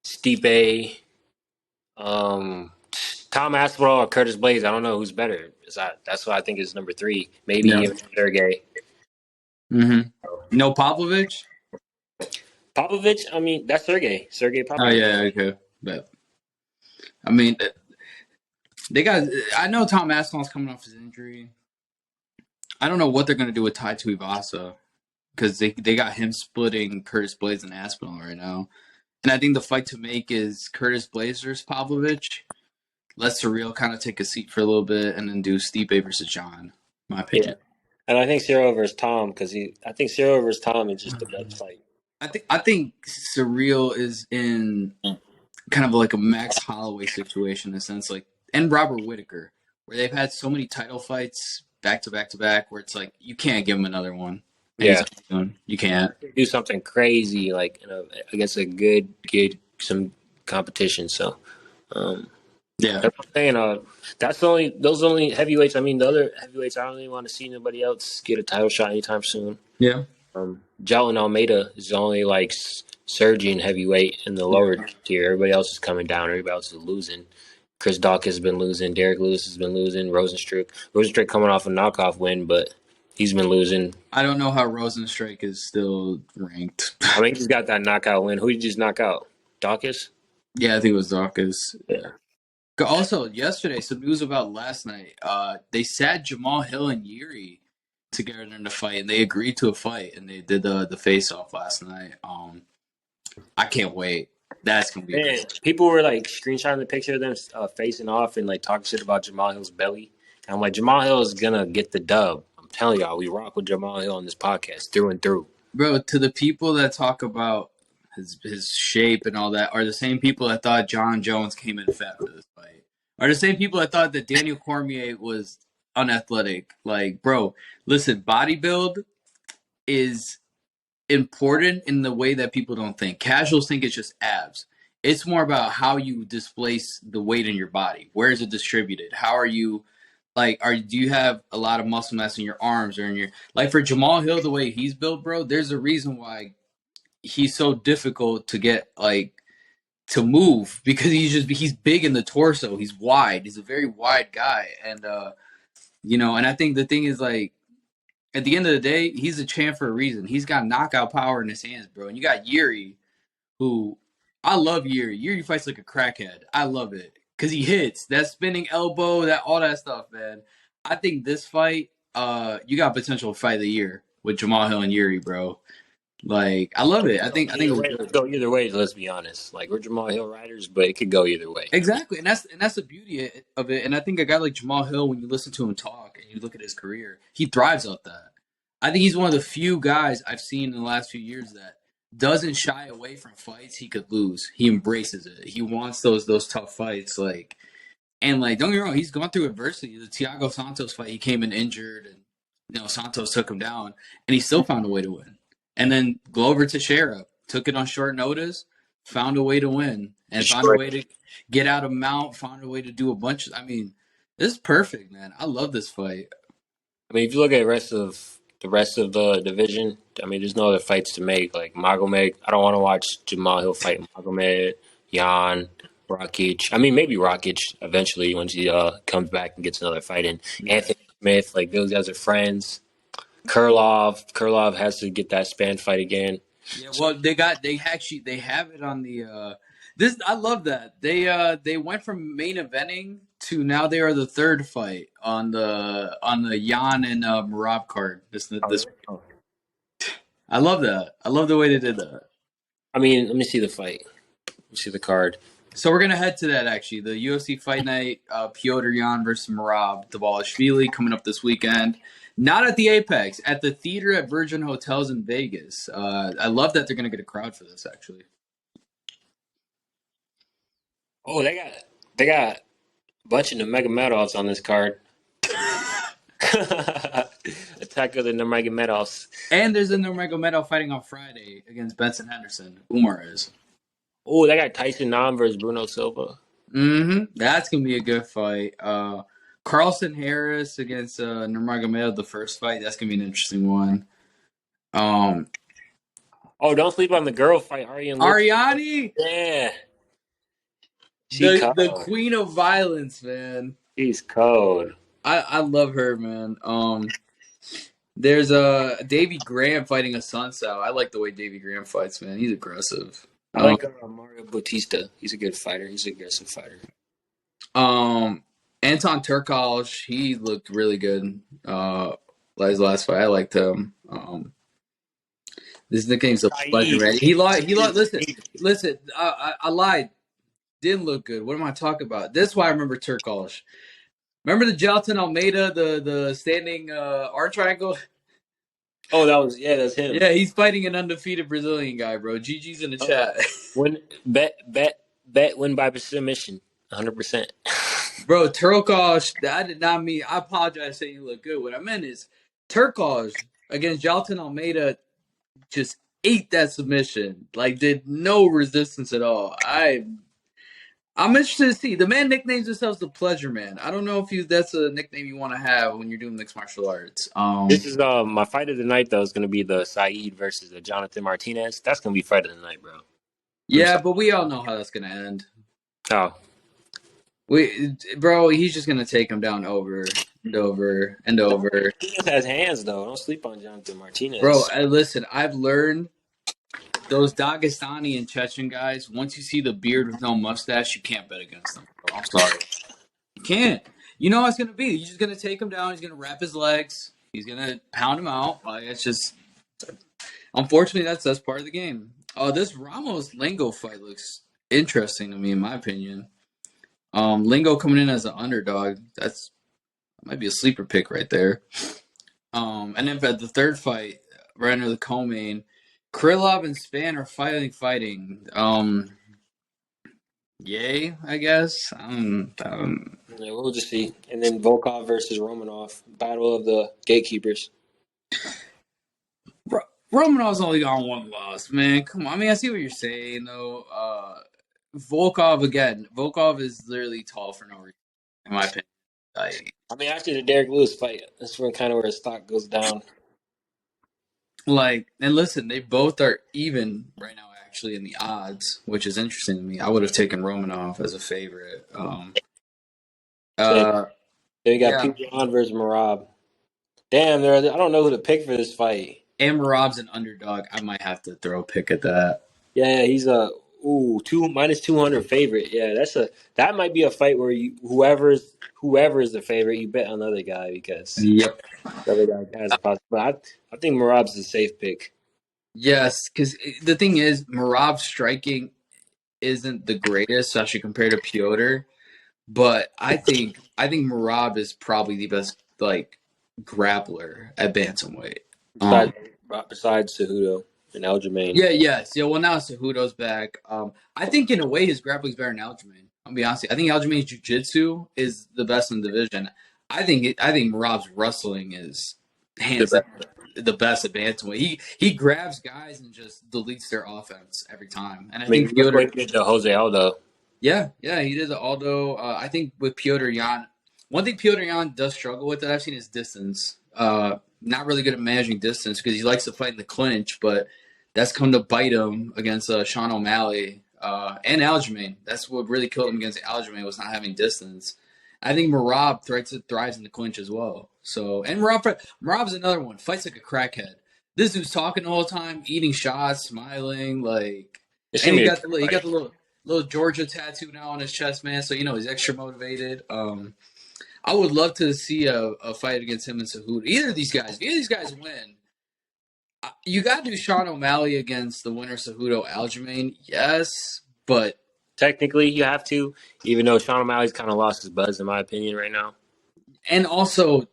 Stipe, Tom Aspinall or Curtis Blades. I don't know who's better. That's what I think is number 3. Maybe even Sergey. Mm-hmm. No Pavlovich? Pavlovich? I mean, that's Sergey. Sergey Pavlovich. Oh, yeah, okay. But, I mean, I know Tom Aspinall's coming off his injury. I don't know what they're going to do with Tai Tuivasa because they got him splitting Curtis Blades and Aspinall right now. And I think the fight to make is Curtis Blades versus Pavlovich. Let Cyril kind of take a seat for a little bit and then do Stipe versus Jon, in my opinion. And I think Cyril versus Tom I think Cyril versus Tom is just the best fight. I think Surreal is in kind of like a Max Holloway situation in a sense, like, and Robert Whitaker, where they've had so many title fights back to back to back, where it's like you can't give him another one, and he's Yeah, doing. You can't. do something crazy like against a good some competition. So. Um, Yeah, That's what I'm saying. That's those only heavyweights. I mean, the other heavyweights, I don't really want to see anybody else get a title shot anytime soon. yeah. Jalen Almeida is the only surging heavyweight in the lower tier. Everybody else is coming down. Everybody else is losing. Chris Dawkins has been losing. Derek Lewis has been losing. Rosenstruck coming off a knockoff win, but he's been losing. I don't know how Rosenstrike is still ranked. I mean, he's got that knockout win. Who did he just knock out? Dawkins? Yeah, I think it was Dawkins. Yeah. Also, yesterday, some news about last night. They sat Jamal Hill and Yuri together in the fight, and they agreed to a fight, and they did the face off last night. I can't wait. That's gonna be good. People were like screenshotting the picture of them facing off and like talking shit about Jamal Hill's belly. And I'm like, Jamal Hill is gonna get the dub. I'm telling y'all, we rock with Jamal Hill on this podcast through and through. Bro, to the people that talk about his shape and all that are the same people that thought Jon Jones came in fat for this fight. Are the same people that thought that Daniel Cormier was unathletic. Like, bro, listen, body build is important in the way that people don't think. Casuals think it's just abs. It's more about how you displace the weight in your body. Where is it distributed? How are you do you have a lot of muscle mass in your arms or in your like for Jamal Hill, the way he's built, bro, there's a reason why he's so difficult to get to move because he's big in the torso. He's wide. He's a very wide guy. And and I think the thing is like at the end of the day, he's a champ for a reason. He's got knockout power in his hands, bro. And you got Yuri, who I love Yuri. Yuri fights like a crackhead. I love it. Because he hits. That spinning elbow, all that stuff, man. I think this fight, you got potential fight of the year with Jamal Hill and Yuri, bro. Like, I love it. I think it could go either way, let's be honest. Like we're Jamal Hill riders, but it could go either way. Exactly. And that's the beauty of it. And I think a guy like Jamal Hill, when you listen to him talk and you look at his career, he thrives off that. I think he's one of the few guys I've seen in the last few years that doesn't shy away from fights he could lose. He embraces it. He wants those tough fights. Don't get me wrong, he's gone through adversity. The Thiago Santos fight, he came in injured, and Santos took him down, and he still found a way to win. And then Glover Teixeira took it on short notice, found a way to win, and found a way to get out of mount, found a way to do a bunch. I mean, this is perfect, man. I love this fight. I mean, if you look at the rest of the division, I mean, there's no other fights to make. Like Magomed, I don't want to watch Jamal Hill fight Magomed, Jan, Rakic. I mean, maybe Rakic eventually once he comes back and gets another fight in. Anthony Smith, like those guys are friends. Kurlov has to get that span fight again. Yeah, well, they have it on the this. I love that they went from main eventing to now they are the third fight on the Jan and Merab card. This. I love that. I love the way they did that. I mean, let me see the fight. Let me see the card. So we're gonna head to that actually. The UFC Fight Night, Piotr Jan versus Merab Dvalishvili coming up this weekend. Not at the Apex, at the theater at Virgin Hotels in Vegas. I love that they're gonna get a crowd for this actually. Oh, they got a bunch of Nurmagomedovs on this card. Attack of the Nurmagomedovs. And there's a Nurmagomedov fighting on Friday against Benson Henderson. Umar is. Oh, they got Tyson Nam versus Bruno Silva. That's gonna be a good fight. Carlson Harris against Nurmagomedov, the first fight. That's gonna be an interesting one. Oh, don't sleep on the girl fight, Ariane. Yeah. The queen of violence, man. She's cold. I love her, man. There's Davey Graham fighting a Sunsao. I like the way Davey Graham fights, man. He's aggressive. I like Mario Bautista. He's a good fighter. He's an aggressive fighter. Anton Turkalj, he looked really good. His last fight, I liked him. This nickname's a pleasure, man. He lied. Listen. I lied. Didn't look good. What am I talking about? That's why I remember Turkalj. Remember the Gelton Almeida, the standing arm triangle? Oh, that's him. Yeah, he's fighting an undefeated Brazilian guy, bro. GG's in the chat. Win win by submission, 100%. Bro, Turkov, I did not mean. I apologize saying you look good. What I meant is Turkov against Gelton Almeida just ate that submission. Like, did no resistance at all. I'm interested to see. The man nicknames himself the Pleasure Man. I don't know if that's a nickname you want to have when you're doing mixed martial arts. This is my fight of the night though. Is going to be the Saeed versus the Jonathan Martinez. That's going to be fight of the night, bro. Yeah, but we all know how that's gonna end. Oh, Bro, he's just gonna take him down over and over and over. He just has hands though. Don't sleep on Jonathan Martinez, bro. Listen, I've learned those Dagestani and Chechen guys. Once you see the beard with no mustache, you can't bet against them. Bro. I'm sorry, you can't. You know how it's gonna be. You're just gonna take him down. He's gonna wrap his legs. He's gonna pound him out. Like, it's just, unfortunately, that's part of the game. This Ramos Lingo fight looks interesting to me, in my opinion. Lingo coming in as an underdog, that might be a sleeper pick right there. And then for the third fight, right under the co-main, Krylov and Span are fighting. Yay, I guess. Yeah, we'll just see. And then Volkov versus Romanov, battle of the gatekeepers. Romanov's only got one loss, man. Come on. I mean, I see what you're saying, though. Volkov, again. Volkov is literally tall for no reason, in my opinion. I mean, after the Derek Lewis fight, that's when kind of where his stock goes down. Like, and listen, they both are even right now, actually, in the odds, which is interesting to me. I would have taken Romanov as a favorite. Then you got Jon versus Merab. Damn, I don't know who to pick for this fight. And Merab's an underdog. I might have to throw a pick at that. Yeah, he's a -200 favorite. Yeah, that might be a fight where whoever is the favorite, you bet on the other guy because the other guy has a possibility. I think Merab's a safe pick. Yes, because the thing is, Merab's striking isn't the greatest, especially compared to Piotr. But I think Merab is probably the best grappler at bantamweight. Besides Cejudo and Aljamain. Yeah. Well, now Cejudo's back. I think in a way his grappling's better than Aljamain. I'll be honest. I think Aljamain's jiu-jitsu is the best in the division. I think Merab's wrestling is hands down the best at bantamweight. He grabs guys and just deletes their offense every time. And I think Piotr did the Jose Aldo. Yeah, he did the Aldo. I think with Piotr Jan, one thing Piotr Jan does struggle with that I've seen is distance. Not really good at managing distance because he likes to fight in the clinch, but that's come to bite him against Sean O'Malley and Aljamain. That's what really killed him against Aljamain, was not having distance. I think Merab thrives in the clinch as well. So, and Merab's another one. Fights like a crackhead. This dude's talking the whole time, eating shots, smiling, and he got the little Georgia tattoo now on his chest, man. So he's extra motivated. I would love to see a fight against him and Cejudo. Either of these guys win, you got to do Sean O'Malley against the winner Cejudo Aljamain. Yes, but technically you have to, even though Sean O'Malley's kind of lost his buzz in my opinion right now. And also,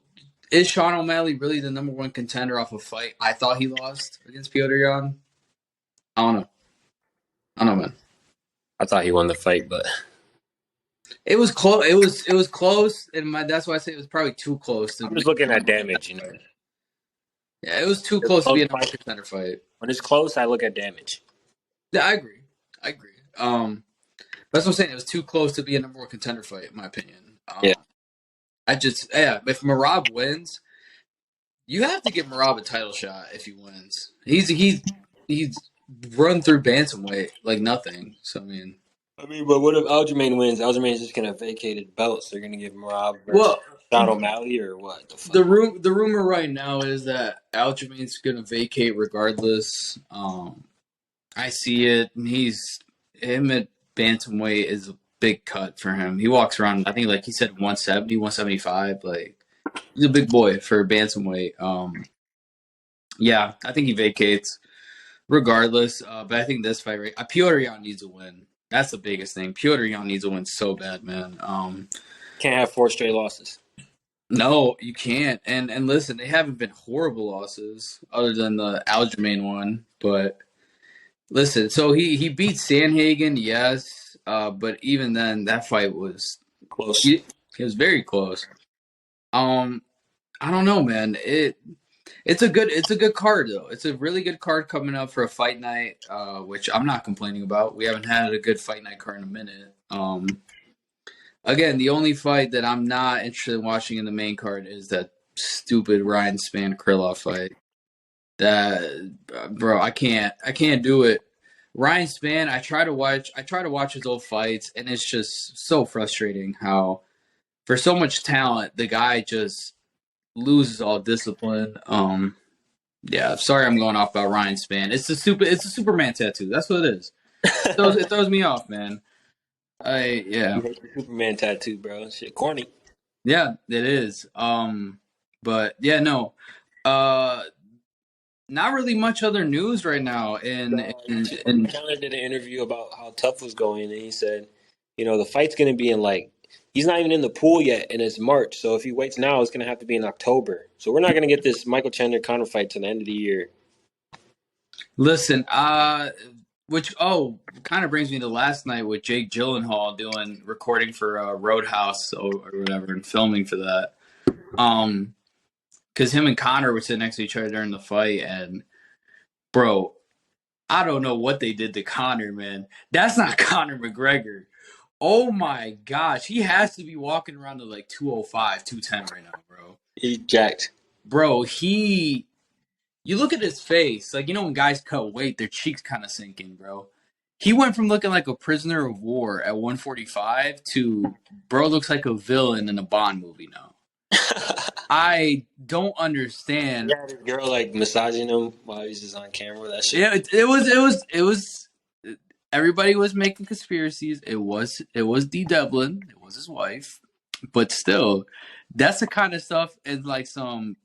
is Sean O'Malley really the number one contender off a fight I thought he lost against Piotr Jan? I don't know, man. I thought he won the fight, but it was close. It was close, and that's why I say it was probably too close. I'm just looking at damage, Yeah, it was too close to be a number one contender fight. When it's close, I look at damage. Yeah, I agree. That's what I'm saying. It was too close to be a number one contender fight, in my opinion. If Merab wins, you have to give Merab a title shot if he wins. He's run through bantamweight like nothing. So but what if Aljamain wins? Aljamain's just gonna vacate belts. They're gonna give Merab Sean O'Malley or what? The rumor right now is that Aljamain's gonna vacate regardless. I see it. Him at bantamweight is a big cut for him. He walks around, I think, like he said, 170, 175. Like, he's a big boy for bantamweight. I think he vacates regardless. But I think this fight, Piotr Jan needs a win. That's the biggest thing. Piotr Jan needs a win so bad, man. Can't have 4 straight losses. No, you can't. And listen, they haven't been horrible losses other than the Aljamain one. But listen, so he beat Sanhagen, yes, but even then, that fight was Close. it was very close. I don't know, man. It's a good card though. It's a really good card coming up for a fight night, which I'm not complaining about. We haven't had a good fight night card in a minute. Again, the only fight that I'm not interested in watching in the main card is that stupid Ryan Spann Krylov fight. That bro, I can't do it. Ryan Spann, I try to watch his old fights, and it's just so frustrating how for so much talent the guy just loses all discipline. Yeah, sorry I'm going off about Ryan Spann. It's a Superman tattoo. That's what it is. It throws me off, man. Yeah. You hate the Superman tattoo, bro. Shit, corny. Yeah, it is. But yeah, no. Not really much other news right now. Chandler did an interview about how tough was going, and he said, the fight's going to be in he's not even in the pool yet, and it's March. So if he waits now, it's going to have to be in October. So we're not going to get this Michael Chandler Conor fight to the end of the year. Listen, which kind of brings me to last night with Jake Gyllenhaal doing recording for Roadhouse or whatever and filming for that. Because him and Conor were sitting next to each other during the fight, and bro, I don't know what they did to Conor, man. That's not Conor McGregor. Oh my gosh, he has to be walking around to like 205, 210 right now, bro. He's jacked. Bro, you look at his face, like, when guys cut weight, their cheeks kind of sink in, bro. He went from looking like a prisoner of war at 145 to bro looks like a villain in a Bond movie now. I don't understand. Yeah, this girl massaging him while he's just on camera. That shit. Yeah, it was. Everybody was making conspiracies. It was D. Devlin. It was his wife. But still, that's the kind of stuff and like some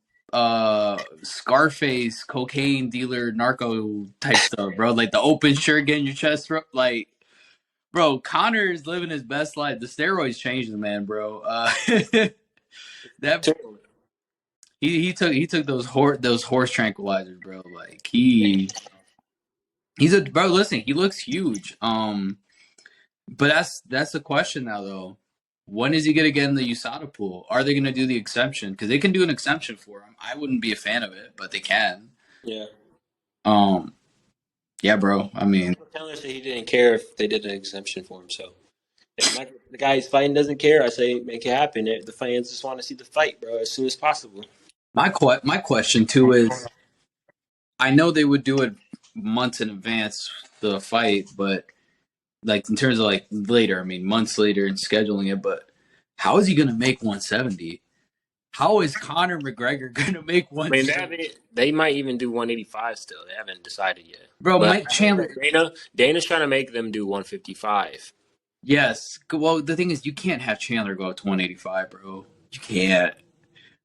Scarface cocaine dealer narco type stuff, bro. Like the open shirt getting your chest, like, bro. Conor is living his best life. The steroids changed the man, bro. That he took those horse tranquilizers, bro. Like he's a bro. Listen, he looks huge. But that's the question now, though. When is he gonna get in the USADA pool? Are they gonna do the exemption? Because they can do an exemption for him. I wouldn't be a fan of it, but they can. Yeah. Yeah, bro. I mean, Taylor said he didn't care if they did an exemption for him. So if the guy he's fighting doesn't care, I say make it happen. The fans just want to see the fight, bro, as soon as possible. My question too is, I know they would do it months in advance the fight, but like in terms of like later, I mean months later and scheduling it. But how is he gonna make 170? How is Conor McGregor gonna make 170? I mean, they might even do 185 still. They haven't decided yet. Bro, Mike Chandler. Dana's trying to make them do 155. Yes. Well, the thing is, you can't have Chandler go up to 185, bro. You can't.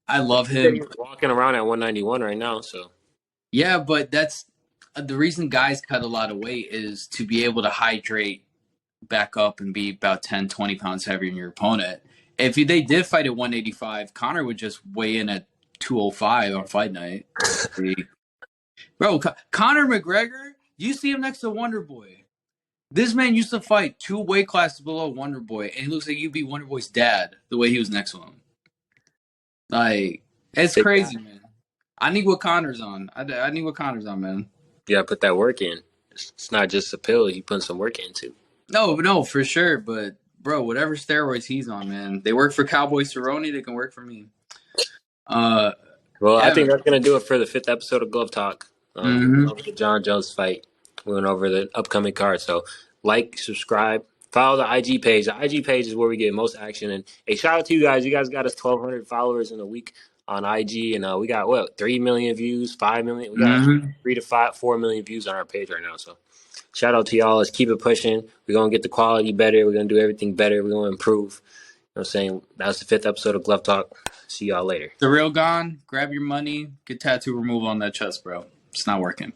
I love him. He's walking around at 191 right now, so. Yeah, but that's the reason guys cut a lot of weight is to be able to hydrate back up and be about 10, 20 pounds heavier than your opponent. If they did fight at 185, Conor would just weigh in at 205 on fight night. Bro, Conor McGregor, you see him next to Wonder Boy. This man used to fight 2 weight classes below Wonder Boy, and he looks like you'd be Wonder Boy's dad the way he was next to him. Like, it's crazy, man. I need what Conor's on. I need what Conor's on, man. You gotta put that work in. It's not just a pill. You put some work into. No, for sure. But, bro, whatever steroids he's on, man. They work for Cowboy Cerrone. They can work for me. Well, yeah, I think that's going to do it for the 5th episode of Glove Talk. Over the Jon Jones fight. We went over the upcoming card. So, like, subscribe, follow the IG page. The IG page is where we get most action. And a shout out to you guys. You guys got us 1,200 followers in a week on IG. And we got, 3 million views, 5 million? We got 3 to 4 million views on our page right now. So, shout out to y'all. Let's keep it pushing. We're going to get the quality better. We're going to do everything better. We're going to improve. You know what I'm saying? That was the 5th episode of Glove Talk. See y'all later. The real Gane, grab your money, get tattoo removal on that chest, bro. It's not working.